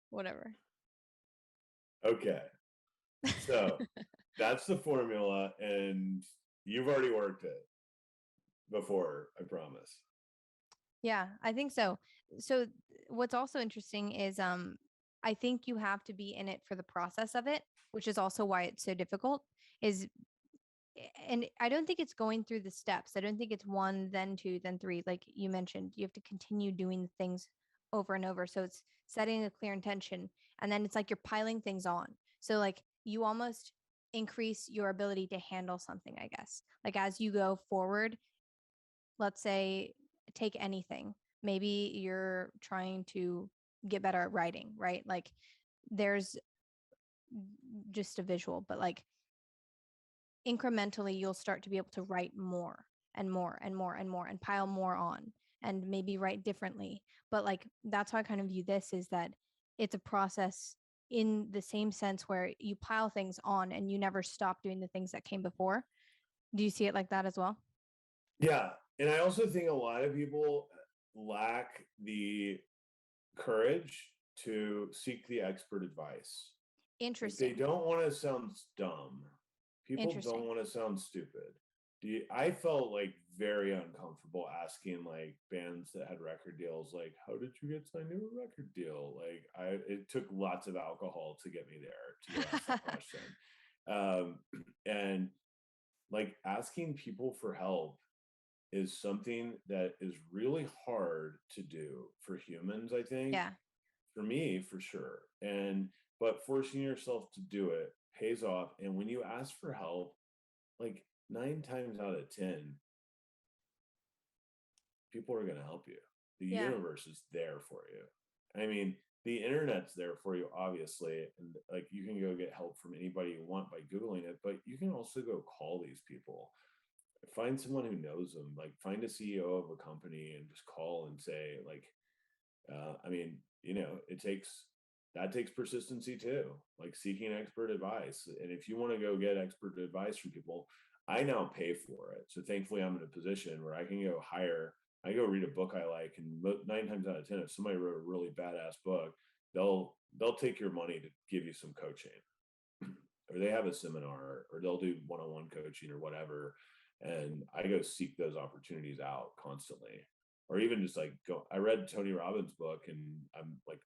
Speaker 3: Whatever.
Speaker 4: Okay, so that's the formula, and you've already worked it before, I promise.
Speaker 3: Yeah, I think so. So what's also interesting is I think you have to be in it for the process of it, which is also why it's so difficult. Is And I don't think it's going through the steps. I don't think it's 1, then 2, then 3. Like you mentioned, you have to continue doing things over and over. So it's setting a clear intention, and then it's like you're piling things on. So like you almost increase your ability to handle something, I guess. Like as you go forward, let's say, take anything. Maybe you're trying to get better at writing, right? Like there's just a visual, but like incrementally you'll start to be able to write more and more and more and more, and pile more on, and maybe write differently. But like that's how I kind of view this, is that it's a process in the same sense where you pile things on and you never stop doing the things that came before. Do you see it like that as well?
Speaker 4: Yeah, and I also think a lot of people lack the courage to seek the expert advice. Like,
Speaker 3: Interesting.
Speaker 4: they don't want to sound dumb. People
Speaker 3: Interesting.
Speaker 4: don't want to sound stupid. I felt like very uncomfortable asking like bands that had record deals, like, how did you get signed to a record deal? Like, it took lots of alcohol to get me there to ask that question. And like asking people for help is something that is really hard to do for humans, I think.
Speaker 3: Yeah.
Speaker 4: For me, for sure. But forcing yourself to do it pays off. And when you ask for help, like 9 times out of 10, people are going to help you. The
Speaker 3: Yeah.
Speaker 4: universe is there for you. I mean, the internet's there for you, obviously. And like you can go get help from anybody you want by Googling it, but you can also go call these people. Find someone who knows them, like find a CEO of a company and just call and say, like, I mean, it takes that takes persistency too, like seeking expert advice. And if you want to go get expert advice from people, I now pay for it. So thankfully I'm in a position where I can go hire, I go read a book I like, and 9 times out of 10, if somebody wrote a really badass book, they'll take your money to give you some coaching, or they have a seminar, or they'll do one-on-one coaching or whatever. And I go seek those opportunities out constantly. Or even just like I read Tony Robbins' book, and I'm like,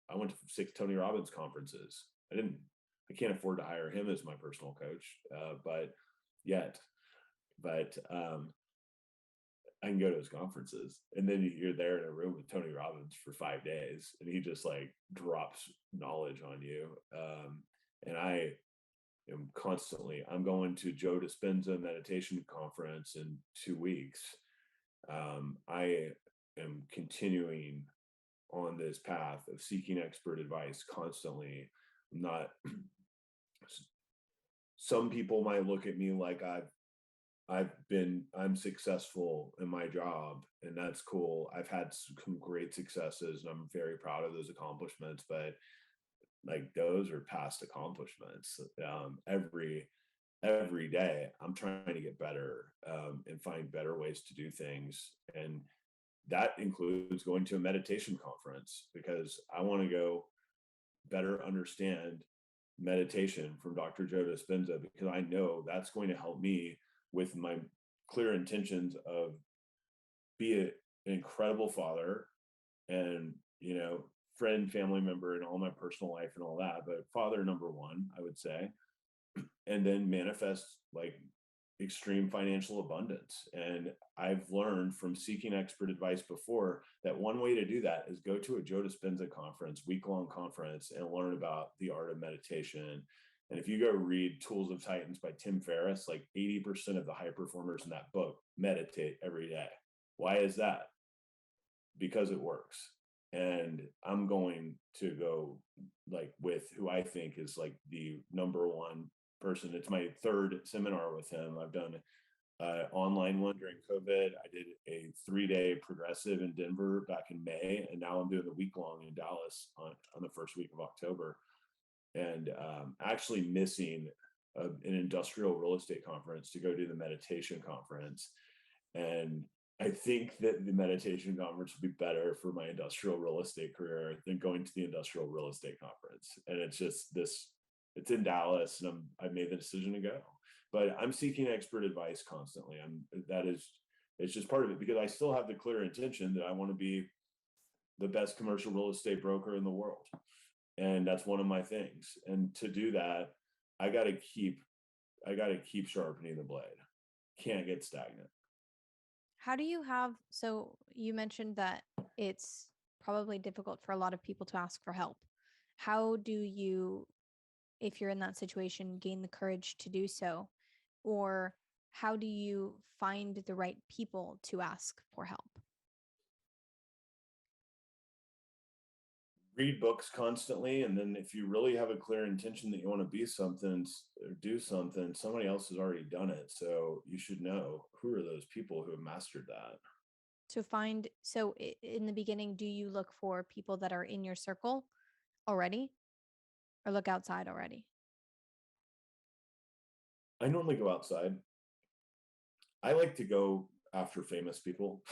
Speaker 4: I went to 6 Tony Robbins conferences. I can't afford to hire him as my personal coach, but I can go to his conferences, and then you're there in a room with Tony Robbins for 5 days, and he just like drops knowledge on you. And I am constantly, I'm going to Joe Dispenza meditation conference in 2 weeks. I am continuing on this path of seeking expert advice constantly. Some people might look at me like I'm successful in my job, and that's cool. I've had some great successes, and I'm very proud of those accomplishments, but like those are past accomplishments. Every day I'm trying to get better, and find better ways to do things. And that includes going to a meditation conference, because I want to go better understand meditation from Dr. Joe Dispenza, because I know that's going to help me with my clear intentions of be an incredible father, and, friend, family member, and all my personal life and all that, but father number one, I would say, and then manifest like extreme financial abundance. And I've learned from seeking expert advice before that one way to do that is go to a Joe Dispenza conference, week-long conference, and learn about the art of meditation. And if you go read Tools of Titans by Tim Ferriss, like 80% of the high performers in that book meditate every day. Why is that? Because it works. And I'm going to go like with who I think is like the number one person. It's my 3rd seminar with him. I've done online one during COVID. I did a 3-day progressive in Denver back in May, and now I'm doing the week-long in Dallas on the first week of October. And actually missing an industrial real estate conference to go do the meditation conference. And I think that the meditation conference would be better for my industrial real estate career than going to the industrial real estate conference. And it's just it's in Dallas, and I made the decision to go. But I'm seeking expert advice constantly. It's just part of it, because I still have the clear intention that I want to be the best commercial real estate broker in the world. And that's one of my things. And to do that, I got to keep sharpening the blade. Can't get stagnant.
Speaker 3: How do you so you mentioned that it's probably difficult for a lot of people to ask for help. How do you, if you're in that situation, gain the courage to do so? Or how do you find the right people to ask for help?
Speaker 4: Read books constantly, and then if you really have a clear intention that you want to be something or do something, somebody else has already done it, so you should know who are those people who have mastered that.
Speaker 3: So in the beginning, do you look for people that are in your circle already, or look outside already?
Speaker 4: I normally go outside. I like to go after famous people.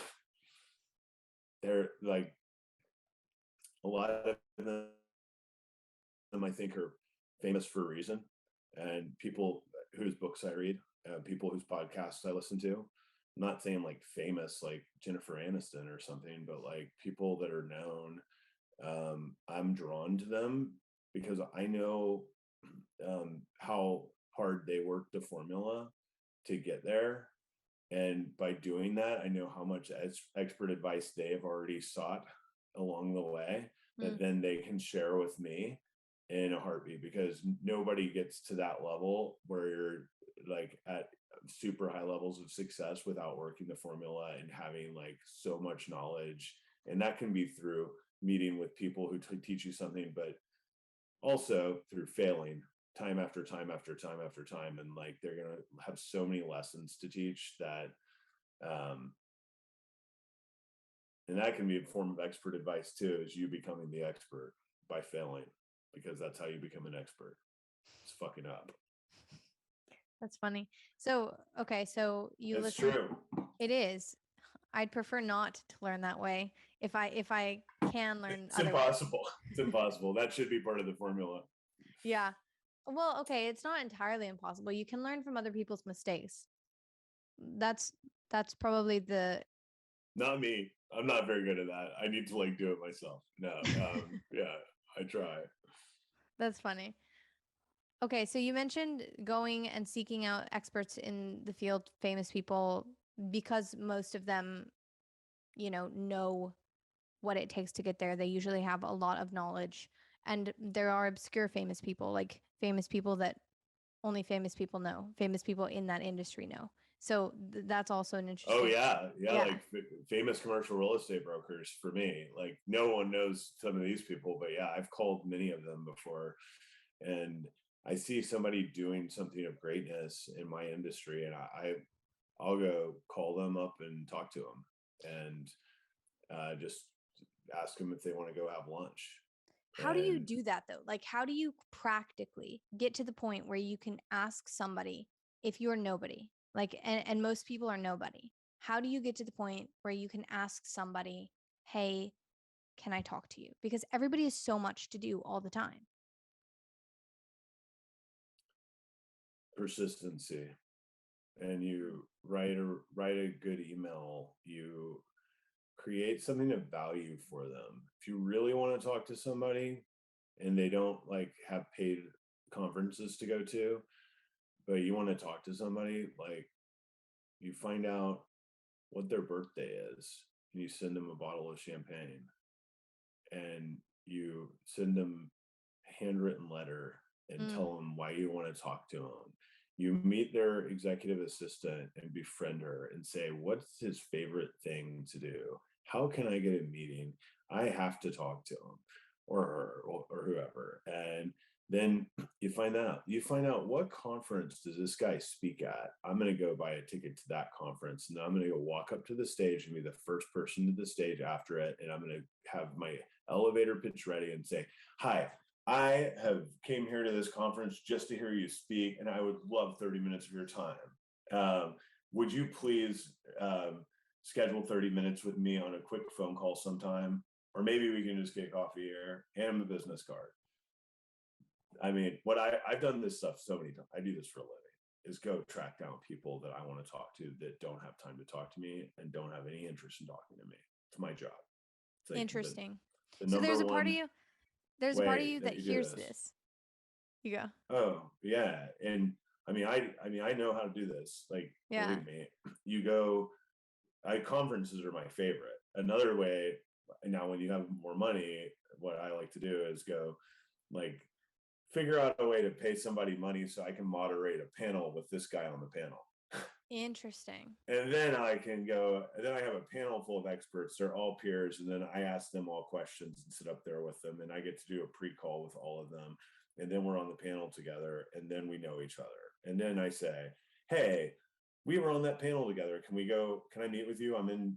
Speaker 4: They're like, a lot of them I think are famous for a reason, and people whose books I read, people whose podcasts I listen to. I'm not saying like famous like Jennifer Aniston or something, but like people that are known. I'm drawn to them because I know how hard they work the formula to get there. And by doing that, I know how much expert advice they have already sought along the way that then they can share with me in a heartbeat, because nobody gets to that level where you're like at super high levels of success without working the formula and having like so much knowledge. And that can be through meeting with people who teach you something, but also through failing time after time after time after time. And like, they're going to have so many lessons to teach that, and that can be a form of expert advice too, is you becoming the expert by failing. because that's how you become an expert. It's fucking up.
Speaker 3: That's funny. So, okay, so you
Speaker 4: It's
Speaker 3: listen.
Speaker 4: true.
Speaker 3: It is. I'd prefer not to learn that way. If I can learn
Speaker 4: It's
Speaker 3: other ways.
Speaker 4: impossible. It's impossible. That should be part of the formula.
Speaker 3: Yeah. Well, okay, it's not entirely impossible. You can learn from other people's mistakes. That's probably the
Speaker 4: Not me. I'm not very good at that. I need to like do it myself. No. Yeah, I try.
Speaker 3: That's funny. Okay, so you mentioned going and seeking out experts in the field, famous people, because most of them, know what it takes to get there. They usually have a lot of knowledge. And there are obscure famous people, like famous people that only famous people know, famous people in that industry know. So that's also an interesting.
Speaker 4: Oh yeah,
Speaker 3: Yeah.
Speaker 4: like famous commercial real estate brokers for me. Like no one knows some of these people, but yeah, I've called many of them before, and I see somebody doing something of greatness in my industry, and I'll go call them up and talk to them, and just ask them if they want to go have lunch.
Speaker 3: How do you
Speaker 4: And
Speaker 3: do that though? Like, how do you practically get to the point where you can ask somebody if you're nobody? Like, and most people are nobody. How do you get to the point where you can ask somebody, hey, can I talk to you? Because everybody has so much to do all the time.
Speaker 4: persistency, and you write a good email. You create something of value for them. If you really want to talk to somebody and they don't like have paid conferences to go to, but you want to talk to somebody, like you find out what their birthday is and you send them a bottle of champagne, and you send them a handwritten letter and tell them why you want to talk to them. You meet their executive assistant and befriend her and say, what's his favorite thing to do? How can I get a meeting? I have to talk to him or her or whoever. And then you find out what conference does this guy speak at? I'm going to go buy a ticket to that conference, and I'm going to go walk up to the stage and be the first person to the stage after it. And I'm going to have my elevator pitch ready and say, hi, I have came here to this conference just to hear you speak, and I would love 30 minutes of your time. Would you please schedule 30 minutes with me on a quick phone call sometime? Or maybe we can just get coffee here and a business card. I mean, I've done this stuff so many times. I do this for a living, is go track down people that I want to talk to that don't have time to talk to me and don't have any interest in talking to me. It's my job. It's like
Speaker 3: Interesting.
Speaker 4: the
Speaker 3: So there's a
Speaker 4: number
Speaker 3: part of
Speaker 4: one
Speaker 3: you, there's a part of
Speaker 4: way
Speaker 3: you
Speaker 4: that
Speaker 3: that
Speaker 4: you do
Speaker 3: hears
Speaker 4: this.
Speaker 3: this. You go.
Speaker 4: Oh yeah, and I mean, I know how to do this. Like,
Speaker 3: Yeah.
Speaker 4: believe me, you go. Conferences are my favorite. Another way, now when you have more money, what I like to do is go, like, figure out a way to pay somebody money so I can moderate a panel with this guy on the panel.
Speaker 3: Interesting.
Speaker 4: And then I can go, and then I have a panel full of experts. They're all peers. And then I ask them all questions and sit up there with them. And I get to do a pre-call with all of them. And then we're on the panel together. And then we know each other. And then I say, hey, we were on that panel together. Can we go? Can I meet with you? I'm in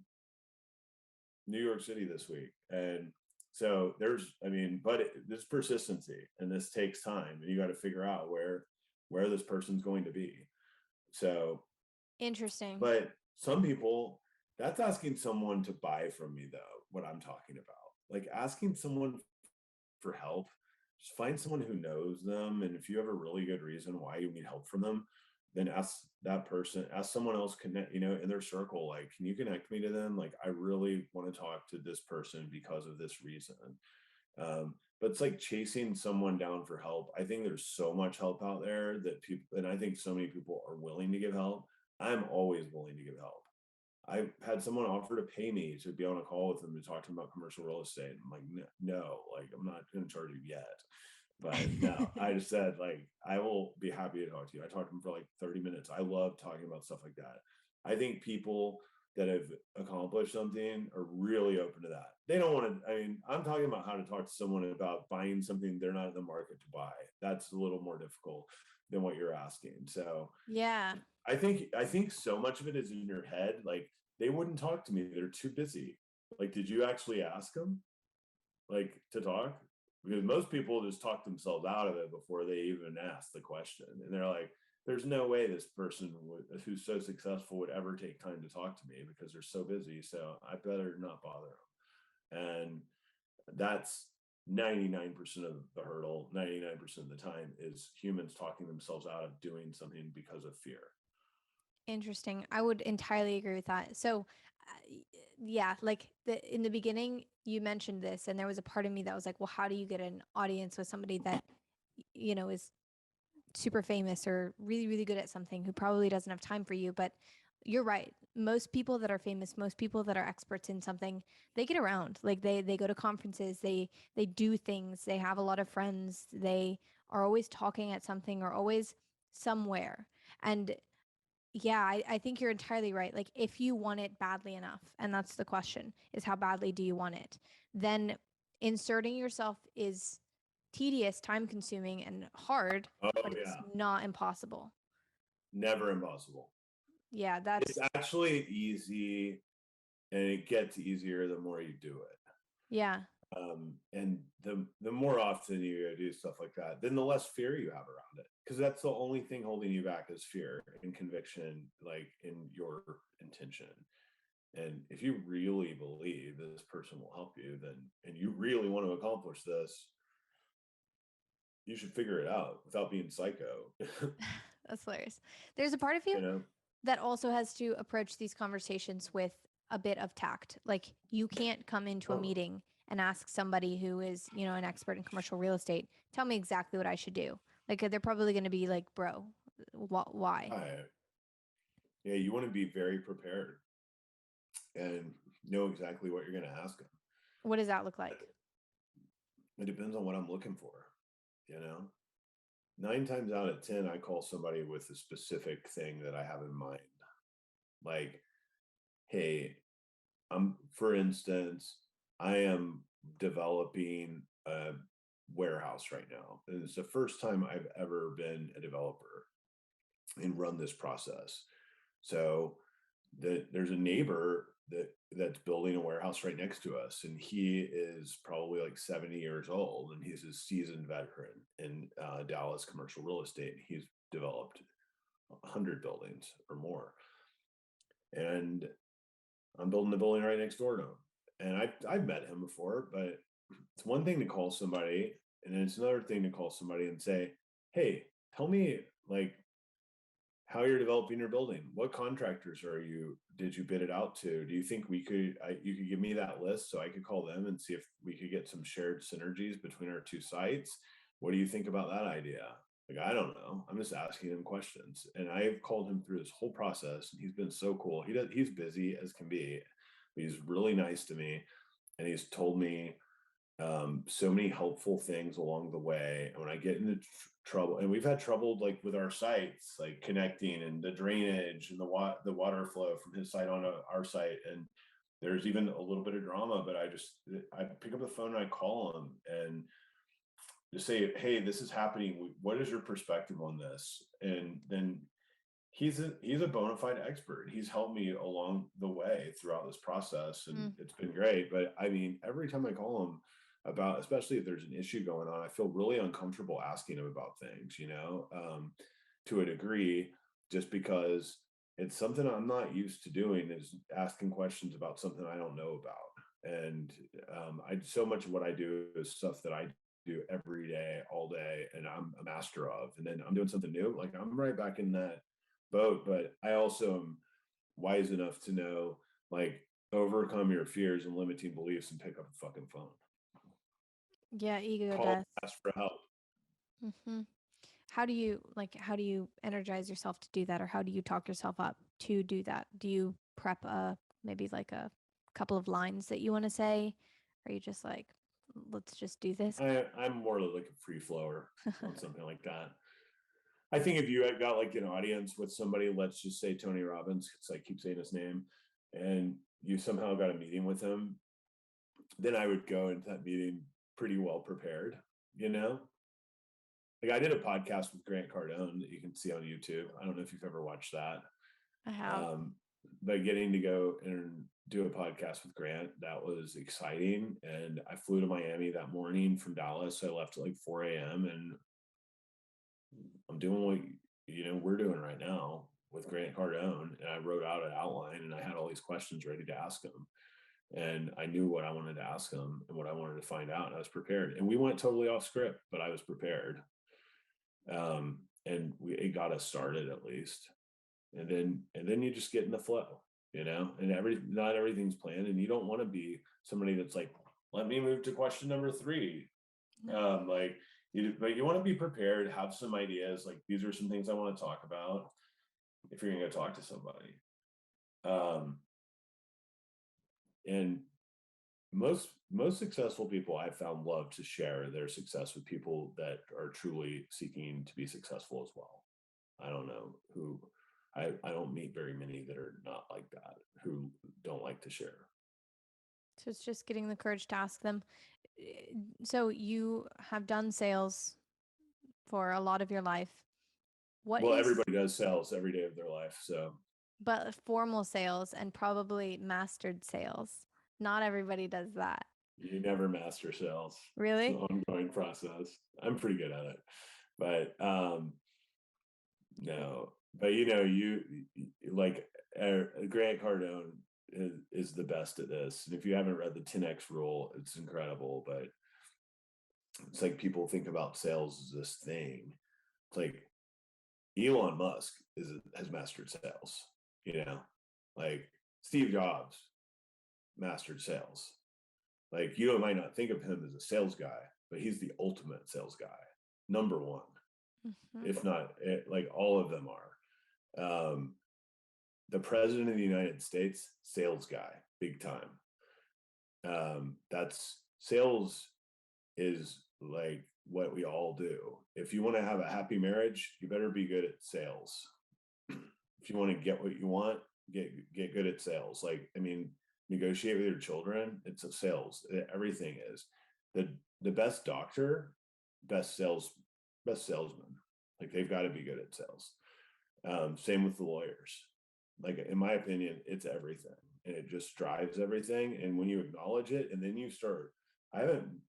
Speaker 4: New York City this week. And so but this persistency, and this takes time, and you got to figure out where this person's going to be. So
Speaker 3: Interesting.
Speaker 4: But some people, that's asking someone to buy from me, though, what I'm talking about. Like asking someone for help, just find someone who knows them. And if you have a really good reason why you need help from them, then ask that person, ask someone else connect, in their circle, like, can you connect me to them? Like, I really want to talk to this person because of this reason. But it's like chasing someone down for help. I think there's so much help out there that people, and I think so many people are willing to give help. I'm always willing to give help. I've had someone offer to pay me to be on a call with them to talk to them about commercial real estate. I'm like, no, like, I'm not going to charge you yet. But no, I just said, like, I will be happy to talk to you. I talked to them for like 30 minutes. I love talking about stuff like that. I think people that have accomplished something are really open to that. They don't want to, I'm talking about how to talk to someone about buying something they're not in the market to buy. That's a little more difficult than what you're asking. So
Speaker 3: yeah,
Speaker 4: I think so much of it is in your head. Like, they wouldn't talk to me. They're too busy. Like, did you actually ask them, like, to talk? because most people just talk themselves out of it before they even ask the question. And they're like, there's no way this person who's so successful would ever take time to talk to me because they're so busy. So I better not bother them. And that's 99% of the hurdle. 99% of the time is humans talking themselves out of doing something because of fear.
Speaker 3: Interesting. I would entirely agree with that. So, yeah, like in the beginning, you mentioned this, and there was a part of me that was like, well, how do you get an audience with somebody that, is super famous or really, really good at something who probably doesn't have time for you? But you're right. Most people that are famous, most people that are experts in something, they get around. Like they go to conferences, they do things, they have a lot of friends, they are always talking at something or always somewhere. And yeah, I think you're entirely right. Like if you want it badly enough, and that's the question, is how badly do you want it? Then inserting yourself is tedious, time consuming, and hard,
Speaker 4: Oh,
Speaker 3: but it's
Speaker 4: yeah.
Speaker 3: not impossible.
Speaker 4: Never impossible.
Speaker 3: Yeah,
Speaker 4: It's actually easy, and it gets easier the more you do it.
Speaker 3: yeah.
Speaker 4: And the more often you do stuff like that, then the less fear you have around it, because that's the only thing holding you back is fear and conviction, like in your intention. And if you really believe this person will help you, then, and you really want to accomplish this, you should figure it out without being psycho.
Speaker 3: That's hilarious. There's a part of you
Speaker 4: You know?
Speaker 3: that also has to approach these conversations with a bit of tact. Like you can't come into a meeting and ask somebody who is, an expert in commercial real estate, tell me exactly what I should do. Like they're probably going to be like, bro, why?
Speaker 4: Yeah, you want to be very prepared and know exactly what you're going to ask them.
Speaker 3: What does that look like?
Speaker 4: It depends on what I'm looking for, 9 times out of 10, I call somebody with a specific thing that I have in mind. Like, hey, for instance, I am developing a warehouse right now. And it's the first time I've ever been a developer and run this process. So there's a neighbor that's building a warehouse right next to us, and he is probably like 70 years old, and he's a seasoned veteran in Dallas commercial real estate. He's developed 100 buildings or more, and I'm building the building right next door to him. And I've met him before, but it's one thing to call somebody, and it's another thing to call somebody and say, hey, tell me like how you're developing your building. What contractors did you bid it out to? Do you think you could give me that list so I could call them and see if we could get some shared synergies between our two sites? What do you think about that idea? Like, I don't know. I'm just asking him questions. And I've called him through this whole process, and he's been so cool. He's busy as can be. He's really nice to me. And he's told me so many helpful things along the way. And when I get into trouble, and we've had trouble like with our sites, like connecting and the drainage and the water flow from his site onto our site, and there's even a little bit of drama, but I pick up the phone and I call him and just say, hey, this is happening. What is your perspective on this? And then he's a bona fide expert. He's helped me along the way throughout this process, and it's been great. But I mean, every time I call him about, especially if there's an issue going on, I feel really uncomfortable asking him about things, to a degree, just because it's something I'm not used to doing, is asking questions about something I don't know about. And so much of what I do is stuff that I do every day, all day, and I'm a master of. And then I'm doing something new, like I'm right back in that boat. But I also am wise enough to know, like, overcome your fears and limiting beliefs and pick up the fucking phone.
Speaker 3: Yeah, ego
Speaker 4: Call,
Speaker 3: death.
Speaker 4: ask for help.
Speaker 3: Mm-hmm. How do you energize yourself to do that, or how do you talk yourself up to do that? Do you prep maybe like a couple of lines that you want to say? Or are you just like, let's just do this?
Speaker 4: I'm more like a free flower on something like that. I think if you got like an audience with somebody, let's just say Tony Robbins, because I keep saying his name, and you somehow got a meeting with him, then I would go into that meeting pretty well prepared, Like I did a podcast with Grant Cardone that you can see on YouTube. I don't know if you've ever watched that.
Speaker 3: I have.
Speaker 4: But getting to go and do a podcast with Grant. That was exciting. And I flew to Miami that morning from Dallas. I left at like 4 a.m. and I'm doing what, we're doing right now with Grant Cardone. And I wrote out an outline and I had all these questions ready to ask him. And I knew what I wanted to ask him and what I wanted to find out. And I was prepared. And we went totally off script, but I was prepared. And it got us started at least. And then you just get in the flow, and not everything's planned, and you don't want to be somebody that's like, let me move to question number 3. But you want to be prepared, have some ideas, like these are some things I want to talk about if you're going to talk to somebody. And most successful people I've found love to share their success with people that are truly seeking to be successful as well. I don't know who, I don't meet very many that are not like that, who don't like to share.
Speaker 3: So it's just getting the courage to ask them. So you have done sales for a lot of your life.
Speaker 4: Everybody does sales every day of their life. So,
Speaker 3: but formal sales and probably mastered sales. Not everybody does that.
Speaker 4: You never master sales.
Speaker 3: Really?
Speaker 4: It's an ongoing process. I'm pretty good at it, but no. But you like Grant Cardone is the best at this. And if you haven't read the 10x rule, it's incredible. But it's like people think about sales as this thing. It's like Elon Musk has mastered sales. Like Steve Jobs mastered sales. Like you might not think of him as a sales guy, but he's the ultimate sales guy, number one. Mm-hmm. If not, like all of them are. The president of the United States, sales guy, big time. That's sales is like what we all do. If you want to have a happy marriage, you better be good at sales. If you want to get what you want, get good at sales. Negotiate with your children. It's a sales. Everything is. The best doctor, best salesman. Like they've got to be good at sales. Same with the lawyers. Like in my opinion, it's everything, and it just drives everything. And when you acknowledge it, and then you start, I don't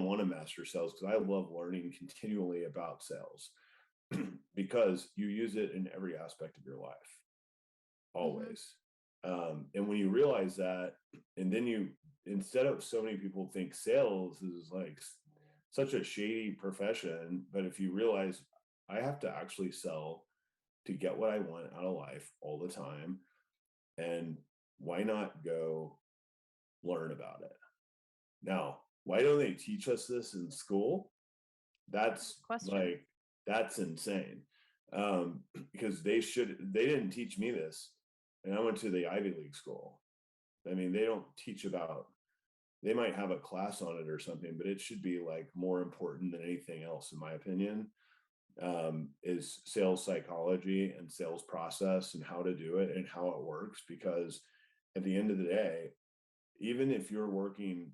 Speaker 4: want to master sales because I love learning continually about sales because you use it in every aspect of your life, always. Mm-hmm. And when you realize that, and then instead of so many people think sales is like such a shady profession, but if you realize I have to actually sell to get what I want out of life all the time, and why not go learn about it? Now, why don't they teach us this in school? That's insane. Because they didn't teach me this. And I went to the Ivy League school. I mean, they don't teach they might have a class on it or something, but it should be like more important than anything else, in my opinion, is sales psychology and sales process and how to do it and how it works. Because at the end of the day, even if you're working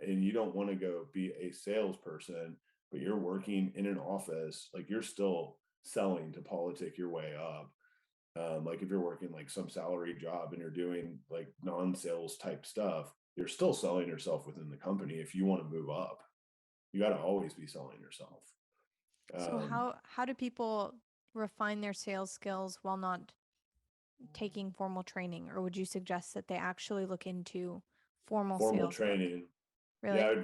Speaker 4: and you don't want to go be a salesperson, but you're working in an office, like you're still selling to politic your way up. Like if you're working like some salary job and you're doing like non-sales type stuff, you're still selling yourself within the company. If you want to move up, you got to always be selling yourself.
Speaker 3: So how do people refine their sales skills while not taking formal training? Or would you suggest that they actually look into formal sales
Speaker 4: training?
Speaker 3: Really?
Speaker 4: Yeah,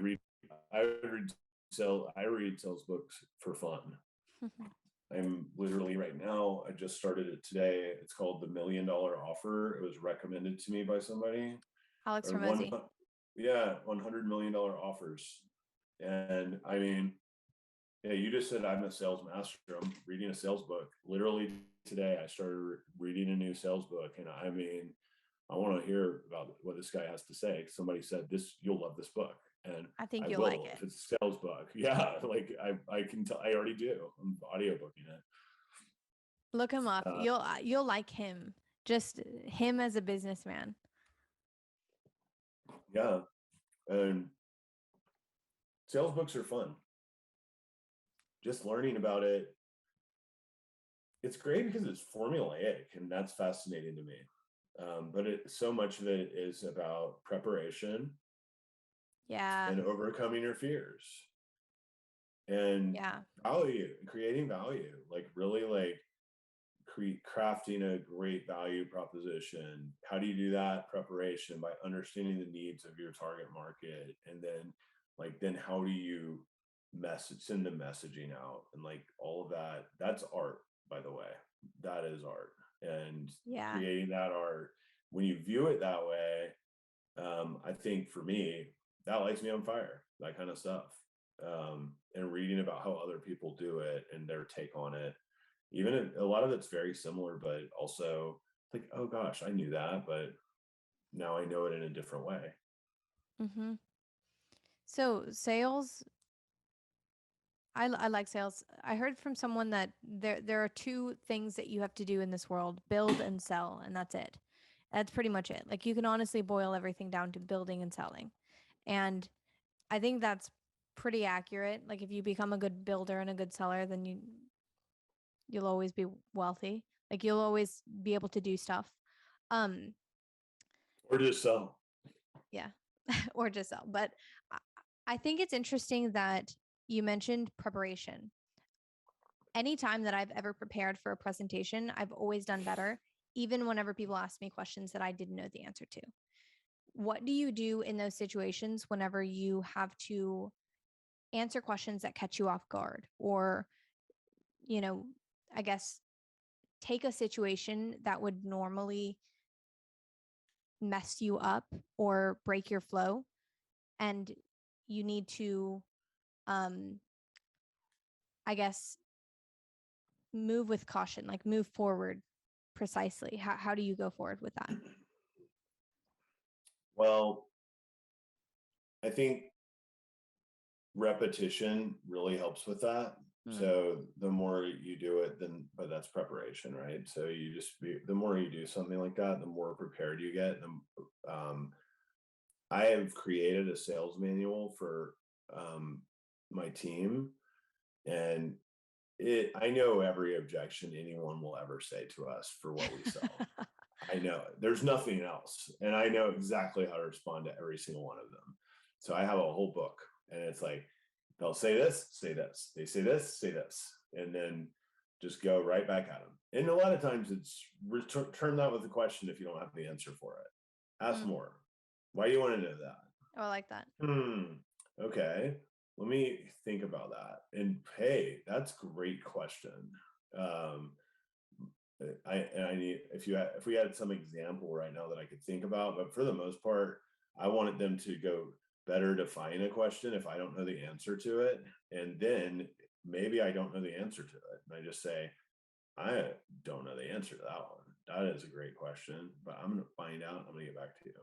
Speaker 4: I read sales books for fun. I'm literally right now, I just started it today. It's called The $1 Million Offer. It was recommended to me by somebody.
Speaker 3: Alex Ramosi.
Speaker 4: $100 million offers. And I mean, yeah, you just said I'm a sales master. I'm reading a sales book. Literally today, I started reading a new sales book. And I mean, I want to hear about what this guy has to say. Somebody said you'll love this book. And
Speaker 3: I think you'll like it.
Speaker 4: If it's a sales book. Yeah, like I can tell, I already do. I'm audiobooking it.
Speaker 3: Look him up. You'll like him. Just him as a businessman.
Speaker 4: Yeah. And sales books are fun. Just learning about it. It's great because it's formulaic, and that's fascinating to me. But so much of it is about preparation
Speaker 3: Yeah.
Speaker 4: and overcoming your fears and
Speaker 3: Yeah.
Speaker 4: value, creating value, like really like crafting a great value proposition. How do you do that? Preparation, by understanding the needs of your target market, and then how do you send the messaging out, and like all of that. That's art, by the way. That is art. And
Speaker 3: Yeah.
Speaker 4: creating that art, when you view it that way, I think for me, that lights me on fire, that kind of stuff. And reading about how other people do it and their take on it, even if a lot of it's very similar, but also like, oh gosh, I knew that, but now I know it in a different way.
Speaker 3: Mm-hmm. So sales, I like sales. I heard from someone that there are two things that you have to do in this world: build and sell, and that's it. That's pretty much it. Like you can honestly boil everything down to building and selling. And I think that's pretty accurate. Like if you become a good builder and a good seller, then you'll always be wealthy. Like you'll always be able to do stuff. Um
Speaker 4: Or just sell.
Speaker 3: yeah. Or just sell. But I, I think it's interesting that you mentioned preparation. Anytime that I've ever prepared for a presentation, I've always done better, even whenever people ask me questions that I didn't know the answer to. What do you do in those situations whenever you have to answer questions that catch you off guard, or, you know, I guess take a situation that would normally mess you up or break your flow, and you need to, um, I guess, move with caution, like move forward precisely? How do you go forward with that?
Speaker 4: Well, I think repetition really helps with that.
Speaker 3: Mm.
Speaker 4: So the more you do it, then, but that's preparation, right? So the more you do something like that, the more prepared you get. I have created a sales manual for my team, and I know every objection anyone will ever say to us for what we sell. I know it. There's nothing else. And I know exactly how to respond to every single one of them. So I have a whole book, and it's like, they'll say this, say this. They say this, say this. And then just go right back at them. And a lot of times it's return that with a question if you don't have the answer for it. Ask more. Why do you want to know that?
Speaker 3: Oh, I like that.
Speaker 4: Okay. Let me think about that. And hey, that's a great question. I need, if we had some example right now that I could think about, but for the most part, I wanted them to go better define a question if I don't know the answer to it. And then maybe I don't know the answer to it. And I just say, I don't know the answer to that one. That is a great question, but I'm going to find out. I'm going to get back to you.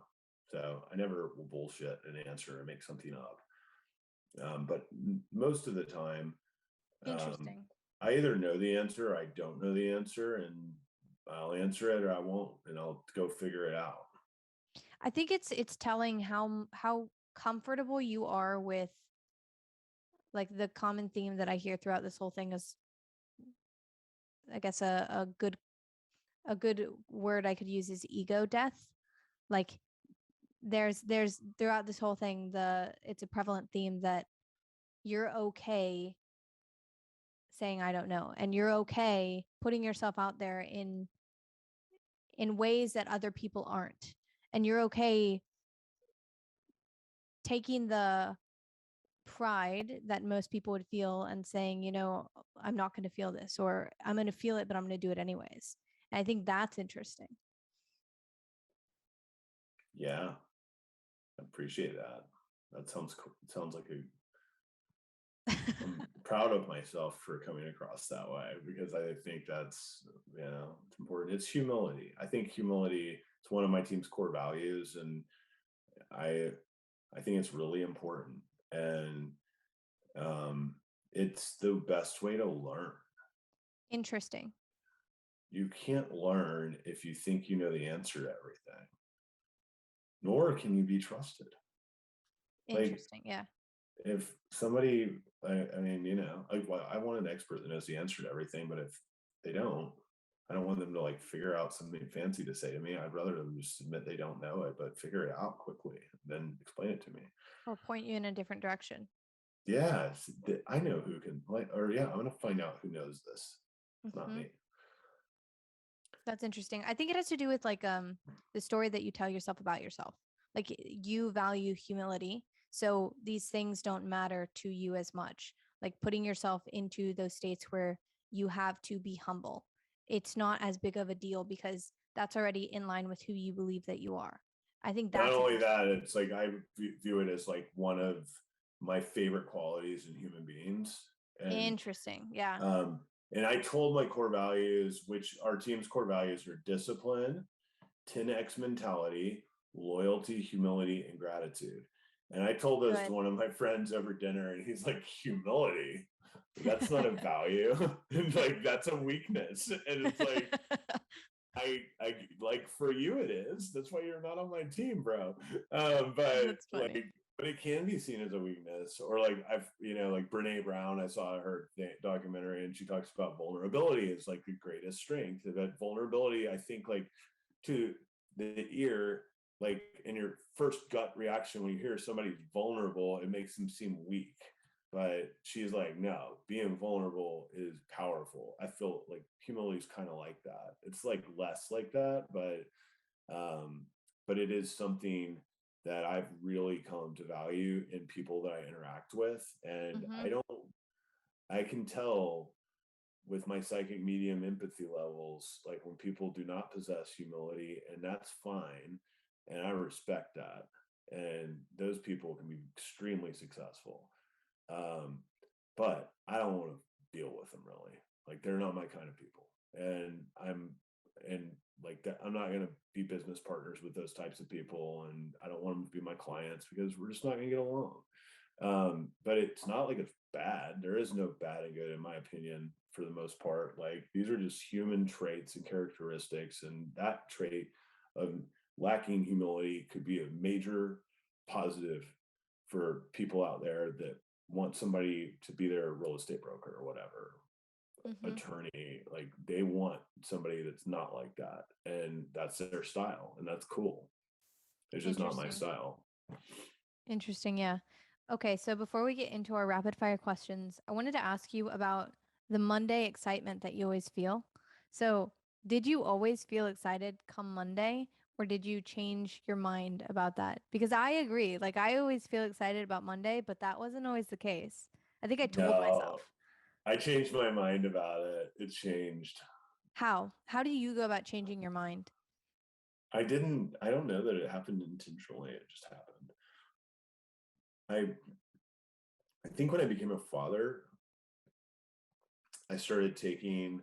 Speaker 4: So I never will bullshit an answer and make something up. But most of the time,
Speaker 3: Interesting.
Speaker 4: I either know the answer or I don't know the answer, and I'll answer it or I won't, and I'll go figure it out.
Speaker 3: I think it's telling how comfortable you are with, like, the common theme that I hear throughout this whole thing is, I guess, a good word I could use is ego death. Like there's throughout this whole thing, it's a prevalent theme that you're okay saying I don't know, and you're okay putting yourself out there in ways that other people aren't, and you're okay taking the pride that most people would feel and saying, I'm not going to feel this, or I'm going to feel it, but I'm going to do it anyways. And I think that's interesting.
Speaker 4: Yeah, I appreciate that. That sounds cool. It sounds like I'm proud of myself for coming across that way, because I think that's, it's important. It's humility. I think humility is one of my team's core values, and I think it's really important. And it's the best way to learn.
Speaker 3: Interesting.
Speaker 4: You can't learn if you think you know the answer to everything, nor can you be trusted.
Speaker 3: Interesting. Yeah.
Speaker 4: If somebody, I mean, like, well, I want an expert that knows the answer to everything, but if they don't, I don't want them to like figure out something fancy to say to me. I'd rather them just admit they don't know it, but figure it out quickly, then explain it to me.
Speaker 3: Or point you in a different direction.
Speaker 4: Yeah, I know who can like, or yeah, I'm gonna find out who knows this. It's not
Speaker 3: Mhm.
Speaker 4: me.
Speaker 3: That's interesting. I think it has to do with like the story that you tell yourself about yourself. Like you value humility, so these things don't matter to you as much. Like putting yourself into those states where you have to be humble. It's not as big of a deal because that's already in line with who you believe that you are. I think
Speaker 4: Not
Speaker 3: that's
Speaker 4: only that, it's like I view it as like one of my favorite qualities in human beings. And
Speaker 3: interesting. Yeah.
Speaker 4: and I told my core values, which our team's core values are discipline, 10x mentality, loyalty, humility, and gratitude. And I told those to
Speaker 3: Good.
Speaker 4: one of my friends over dinner, and he's like, humility? That's not a value. And like, that's a weakness. And it's like, I like for you it is. That's why you're not on my team, bro. But
Speaker 3: That's funny.
Speaker 4: like, but it can be seen as a weakness. Or like like Brene Brown. I saw her documentary, and she talks about vulnerability as like the greatest strength. That vulnerability, I think, like to the ear, like in your first gut reaction when you hear somebody's vulnerable, it makes them seem weak. But she's like, no, being vulnerable is powerful. I feel like humility is kind of like that. It's like less like that, but it is something that I've really come to value in people that I interact with. And
Speaker 3: Mhm.
Speaker 4: I can tell with my psychic medium empathy levels, like when people do not possess humility, and that's fine. And I respect that. And those people can be extremely successful. Um, but I don't want to deal with them really. Like they're not my kind of people. And like that, I'm not going to be business partners with those types of people. And I don't want them to be my clients because we're just not going to get along. But it's not like it's bad. There is no bad and good, in my opinion, for the most part. Like these are just human traits and characteristics, and that trait of lacking humility could be a major positive for people out there that want somebody to be their real estate broker or whatever,
Speaker 3: Mhm.
Speaker 4: attorney. Like they want somebody that's not like that, and that's their style, and that's cool. It's just not my
Speaker 3: Interesting.
Speaker 4: style.
Speaker 3: Interesting. Yeah. Okay. So before we get into our rapid fire questions, I wanted to ask you about the Monday excitement that you always feel. So, did you always feel excited come Monday, or did you change your mind about that? Because I agree. Like, I always feel excited about Monday, but that wasn't always the case. I think I told
Speaker 4: No,
Speaker 3: myself.
Speaker 4: I changed my mind about it. It changed.
Speaker 3: How? How do you go about changing your mind?
Speaker 4: I don't know that it happened intentionally. It just happened. I I think when I became a father, I started taking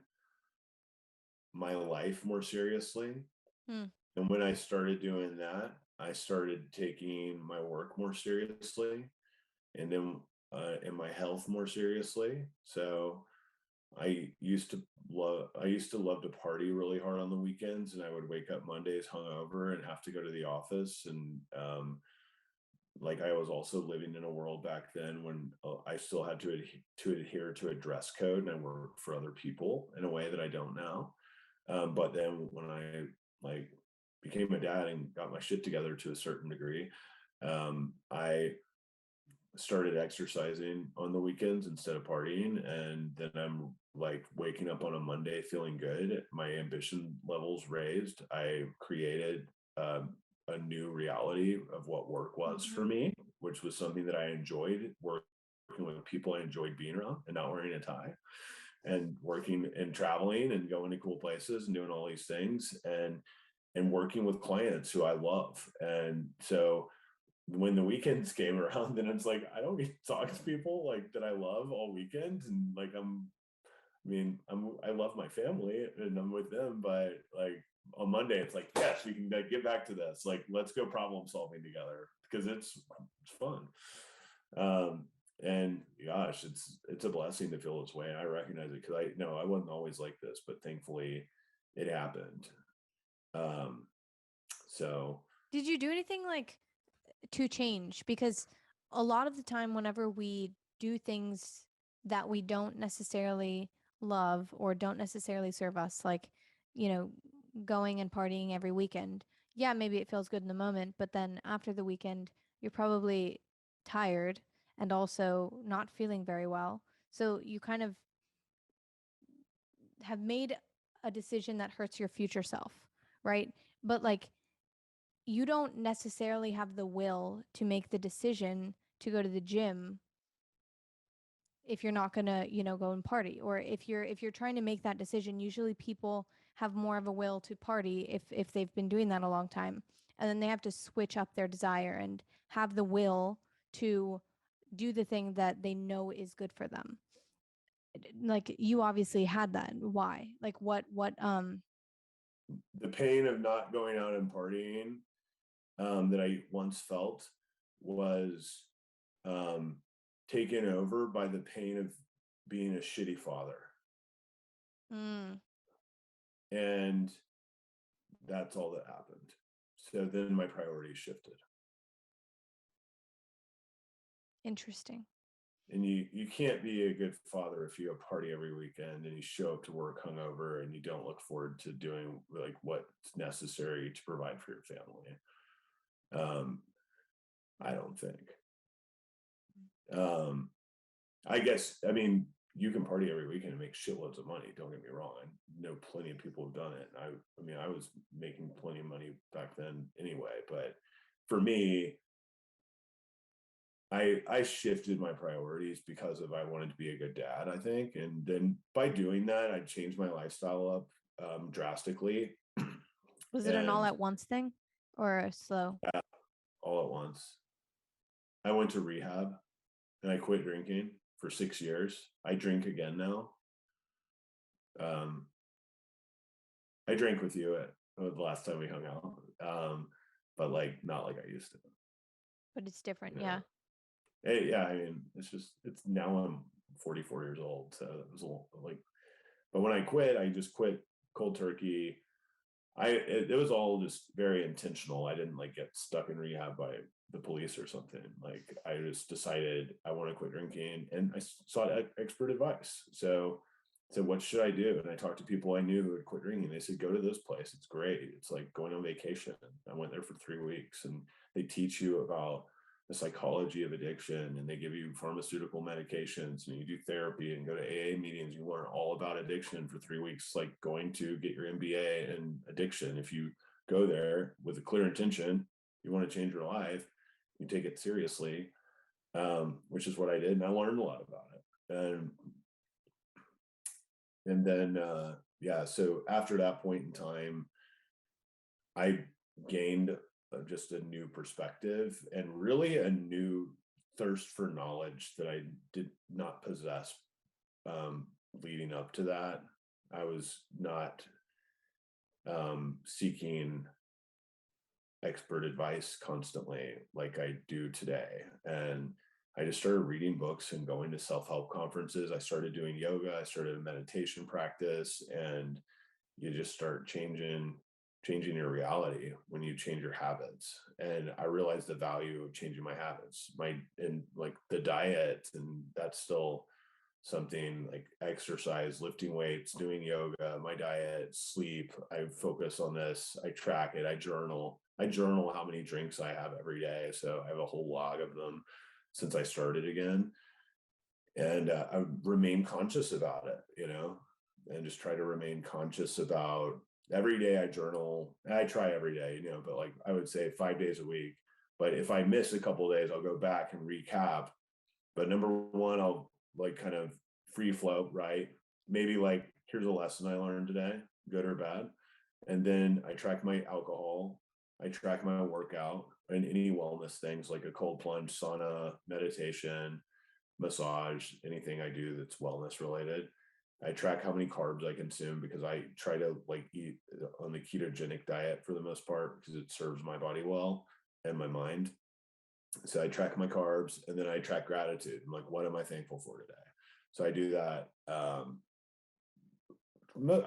Speaker 4: my life more seriously.
Speaker 3: Hmm.
Speaker 4: And when I started doing that, I started taking my work more seriously, and then and my health more seriously. So I used to love to party really hard on the weekends, and I would wake up Mondays hungover and have to go to the office. And like I was also living in a world back then when I still had to adhere to a dress code, and I worked for other people in a way that I don't now. But then when I like became a dad and got my shit together to a certain degree, I started exercising on the weekends instead of partying. And then I'm like waking up on a Monday feeling good. My ambition levels raised. I created a new reality of what work was for
Speaker 3: Mhm.
Speaker 4: me, which was something that I enjoyed working with people I enjoyed being around and not wearing a tie, and working and traveling and going to cool places and doing all these things, and working with clients who I love. And so when the weekends came around, then it's like I don't get to talk to people like that I love all weekend. And like I love my family and I'm with them, but like on Monday it's like, yes, we can like, get back to this. Like let's go problem solving together because it's fun. Um, and gosh, it's a blessing to feel this way. I recognize it because I know I wasn't always like this, but thankfully it happened. Um, so
Speaker 3: Did you do anything like to change? Because a lot of the time whenever we do things that we don't necessarily love or don't necessarily serve us, like going and partying every weekend. Yeah, maybe it feels good in the moment, but then after the weekend, you're probably tired and also not feeling very well. So you kind of have made a decision that hurts your future self, right? But like, you don't necessarily have the will to make the decision to go to the gym if you're not going to, go and party. Or if you're trying to make that decision, usually people have more of a will to party if they've been doing that a long time. And then they have to switch up their desire and have the will to do the thing that they know is good for them. Like, you obviously had that. Why? Like, what
Speaker 4: The pain of not going out and partying that I once felt was taken over by the pain of being a shitty father.
Speaker 3: mm,
Speaker 4: And that's all that happened. So then my priorities shifted.
Speaker 3: interesting.
Speaker 4: And you can't be a good father if you have party every weekend and you show up to work hungover and you don't look forward to doing like what's necessary to provide for your family. I don't think. I guess, I mean, you can party every weekend and make shitloads of money. Don't get me wrong. I know plenty of people have done it. I mean, I was making plenty of money back then anyway. But for me, I shifted my priorities because of I wanted to be a good dad, I think. And then by doing that, I changed my lifestyle up drastically.
Speaker 3: Was it an all
Speaker 4: And
Speaker 3: at once thing or a slow?
Speaker 4: all at once. I went to rehab and I quit drinking for 6 years. I drink again now. I drank with you at the last time we hung out, but like not like I used to.
Speaker 3: But it's different.
Speaker 4: You
Speaker 3: Yeah.
Speaker 4: know? Yeah, I mean, it's now I'm 44 years old, so it was a little, like, but when I quit, I just quit cold turkey. It was all just very intentional. I didn't like get stuck in rehab by the police or something. Like I just decided I want to quit drinking, and I sought expert advice. So what should I do? And I talked to people I knew who had quit drinking. They said, go to this place. It's great. It's like going on vacation. I went there for 3 weeks, and they teach you about the psychology of addiction, and they give you pharmaceutical medications, and you do therapy and go to AA meetings. You learn all about addiction for 3 weeks, like going to get your MBA in addiction. If you go there with a clear intention, you want to change your life, you take it seriously, which is what I did. And I learned a lot about it. And then, yeah, so after that point in time, I gained just a new perspective and really a new thirst for knowledge that I did not possess leading up to that. I was not seeking expert advice constantly like I do today. And I just started reading books and going to self-help conferences. I started doing yoga. I started a meditation practice, and you just start changing your reality when you change your habits. And I realized the value of changing my habits, and like the diet, and that's still something, like exercise, lifting weights, doing yoga, my diet, sleep. I focus on this. I track it. I journal how many drinks I have every day. So I have a whole log of them since I started again. And I remain conscious about it, and just try to remain conscious about every day I journal. I try every day, but like I would say 5 days a week. But if I miss a couple of days, I'll go back and recap. But number one, I'll like kind of free flow, right? Maybe like, here's a lesson I learned today, good or bad. And then I track my alcohol, I track my workout, and any wellness things like a cold plunge, sauna, meditation, massage, anything I do that's wellness related. I track how many carbs I consume because I try to like eat on the ketogenic diet for the most part because it serves my body well and my mind. So I track my carbs, and then I track gratitude. I'm like, what am I thankful for today? So I do that. I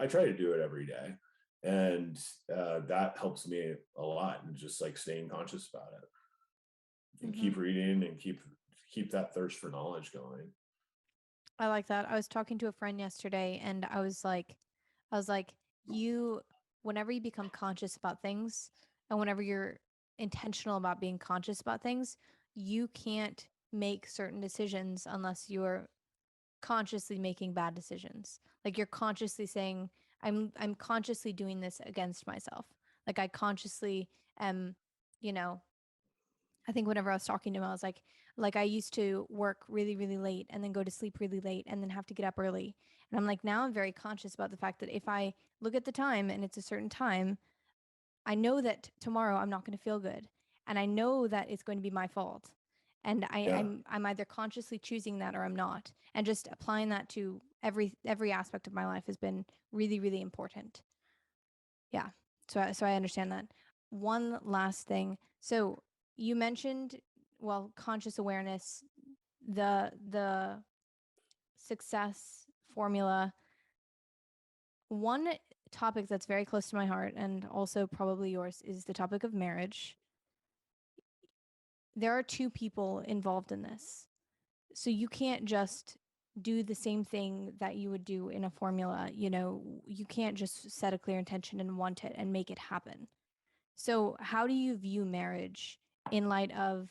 Speaker 4: try to do it every day. And that helps me a lot, and just like staying conscious about it and keep reading and keep that thirst for knowledge going.
Speaker 3: I like that. I was talking to a friend yesterday, and I was like, whenever you become conscious about things and whenever you're intentional about being conscious about things, you can't make certain decisions unless you're consciously making bad decisions. Like you're consciously saying, I'm consciously doing this against myself. Like I consciously am, you know, I think whenever I was talking to him, I was like I used to work really, really late and then go to sleep really late and then have to get up early. And I'm like, now I'm very conscious about the fact that if I look at the time and it's a certain time, I know that tomorrow I'm not going to feel good. And I know that it's going to be my fault. And
Speaker 4: Yeah.
Speaker 3: I'm either consciously choosing that or I'm not. And just applying that to every aspect of my life has been really, really important. Yeah. So I understand that. One last thing. So you mentioned, well, conscious awareness, the success formula. One topic that's very close to my heart and also probably yours is the topic of marriage. There are two people involved in this. So you can't just do the same thing that you would do in a formula. You know, you can't just set a clear intention and want it and make it happen. So, how do you view marriage in light of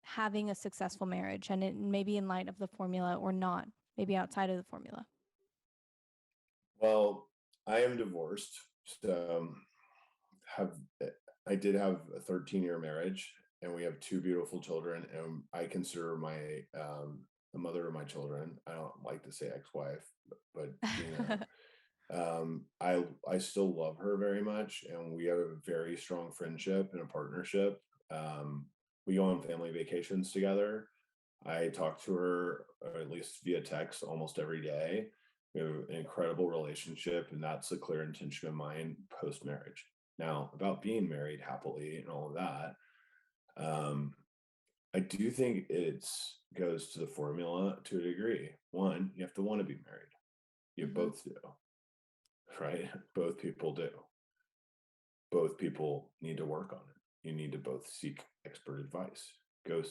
Speaker 3: having a successful marriage and maybe in light of the formula or not, maybe outside of the formula?
Speaker 4: Well, I am divorced. So have I did have a 13-year marriage, and we have two beautiful children, and I consider my the mother of my children. I don't like to say ex-wife, but I still love her very much, and we have a very strong friendship and a partnership. We go on family vacations together. I talk to her, or at least via text, almost every day. We have an incredible relationship, and that's a clear intention of mine post marriage. Now, about being married happily and all of that, um, I do think it goes to the formula to a degree. One, you have to want to be married. You both do, right? Both people do. Both people need to work on it. You need to both seek expert advice. Go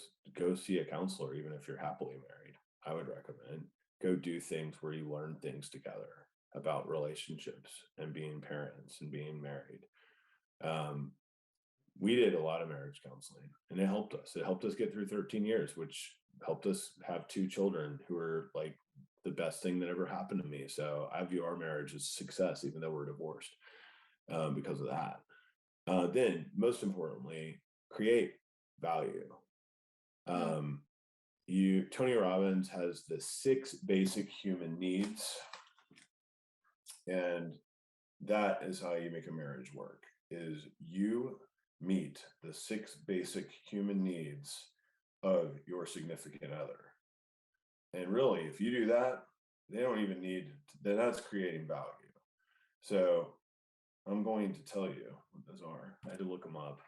Speaker 4: see a counselor, even if you're happily married. I would recommend go do things where you learn things together about relationships and being parents and being married. Um, we did a lot of marriage counseling, and it helped us. It helped us get through 13 years, which helped us have two children who are like the best thing that ever happened to me. So I view our marriage as success, even though we're divorced, because of that. Then, most importantly, create value. Tony Robbins has the 6 basic human needs, and that is how you make a marriage work. Is you meet the 6 basic human needs of your significant other. And really, if you do that, they don't even need, then that's creating value. So I'm going to tell you what those are. I had to look them up.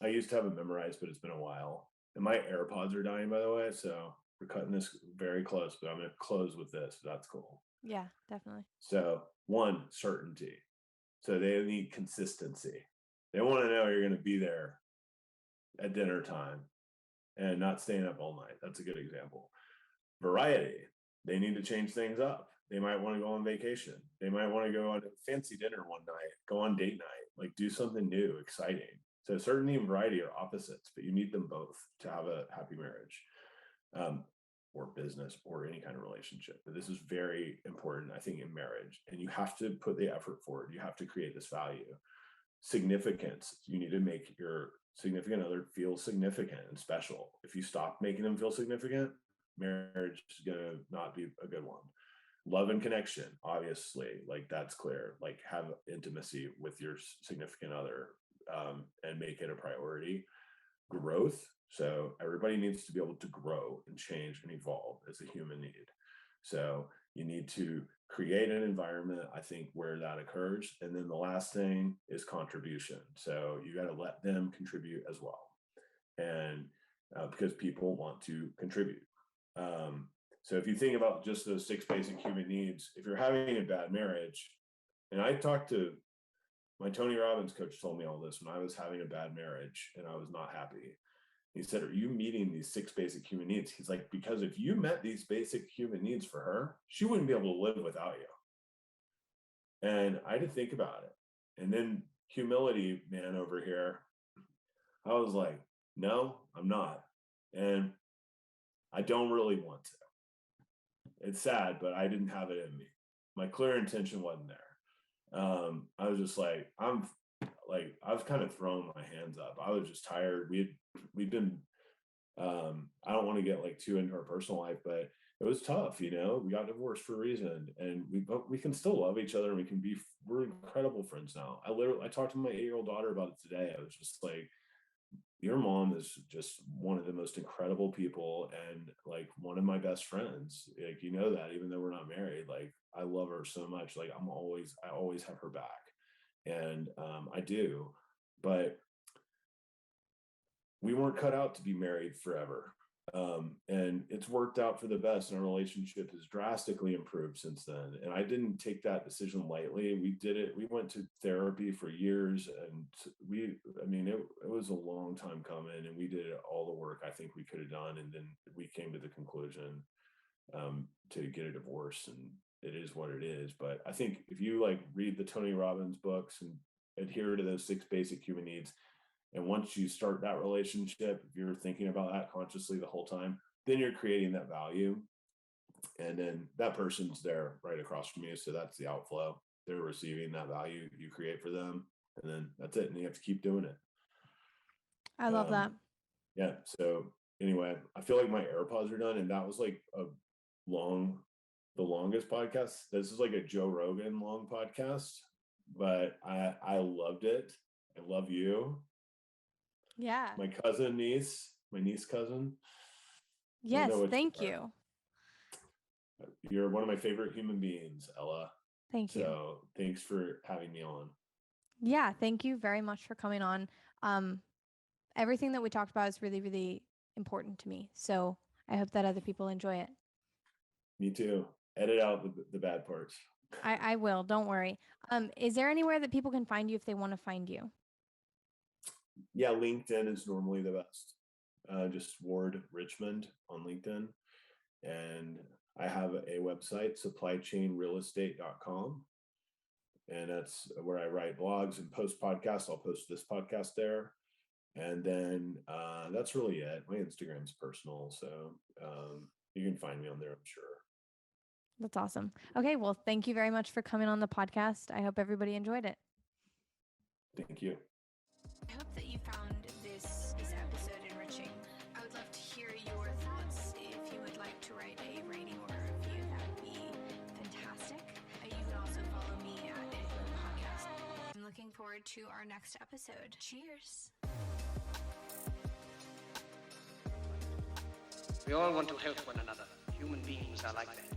Speaker 4: I used to have it memorized, but it's been a while. And my AirPods are dying, by the way. So we're cutting this very close, but I'm going to close with this. That's cool.
Speaker 3: Yeah, definitely.
Speaker 4: So 1, certainty. So they need consistency. They want to know you're going to be there at dinner time and not staying up all night. That's a good example. Variety. They need to change things up. They might want to go on vacation. They might want to go on a fancy dinner one night, go on date night, like do something new, exciting. So certainty and variety are opposites, but you need them both to have a happy marriage, or business or any kind of relationship. But this is very important, I think, in marriage. And you have to put the effort forward. You have to create this value. Significance. You need to make your significant other feel significant and special. If you stop making them feel significant, marriage is going to not be a good one. Love and connection, obviously, like that's clear. Like have intimacy with your significant other, and make it a priority. Growth. So everybody needs to be able to grow and change and evolve as a human need. So you need to create an environment, I think, where that occurs. And then the last thing is contribution. So you got to let them contribute as well. And because people want to contribute. So if you think about just those 6 basic human needs, if you're having a bad marriage, and I talked to my Tony Robbins coach told me all this when I was having a bad marriage and I was not happy. He said, are you meeting these 6 basic human needs? He's like, because if you met these basic human needs for her, she wouldn't be able to live without you. And I had to think about it. And then humility, man, over here, I was like, no, I'm not. And I don't really want to. It's sad, but I didn't have it in me. My clear intention wasn't there. I was just like, I was kind of throwing my hands up. I was just tired. We'd been, I don't want to get like too into our personal life, but it was tough. We got divorced for a reason, and we can still love each other, and we're incredible friends now. I talked to my 8-year-old daughter about it today. I was just like, your mom is just one of the most incredible people, and like one of my best friends. Like, that even though we're not married, like I love her so much. Like I always have her back. And I do, but we weren't cut out to be married forever. And it's worked out for the best, and our relationship has drastically improved since then. And I didn't take that decision lightly. We did it. We went to therapy for years, and it was a long time coming, and we did all the work I think we could have done. And then we came to the conclusion to get a divorce, and it is what it is. But I think if you like read the Tony Robbins books and adhere to those 6 basic human needs, and once you start that relationship, if you're thinking about that consciously the whole time, then you're creating that value. And then that person's there right across from you. So that's the outflow. They're receiving that value you create for them. And then that's it. And you have to keep doing it.
Speaker 3: I love that.
Speaker 4: Yeah. So anyway, I feel like my AirPods are done. And that was like the longest podcast. This is like a Joe Rogan long podcast, but I loved it. I love you.
Speaker 3: Yeah.
Speaker 4: My niece cousin.
Speaker 3: Yes, thank you.
Speaker 4: You're one of my favorite human beings, Ella.
Speaker 3: Thank you.
Speaker 4: So thanks for having me on.
Speaker 3: Yeah, thank you very much for coming on. Everything that we talked about is really, really important to me. So I hope that other people enjoy it.
Speaker 4: Me too. Edit out the bad parts.
Speaker 3: I will. Don't worry. Is there anywhere that people can find you if they want to find you?
Speaker 4: Yeah, LinkedIn is normally the best. Just Ward Richmond on LinkedIn. And I have a website, supplychainrealestate.com. And that's where I write blogs and post podcasts. I'll post this podcast there. And then that's really it. My Instagram's personal. So you can find me on there, I'm sure.
Speaker 3: That's awesome. Okay, well, thank you very much for coming on the podcast. I hope everybody enjoyed it.
Speaker 4: Thank you.
Speaker 2: I hope that you found this episode enriching. I would love to hear your thoughts. If you would like to write a rating or a review, that would be fantastic. You can also follow me at Outflow Podcast. I'm looking forward to our next episode. Cheers.
Speaker 5: We all want to help one another. Human beings are like that.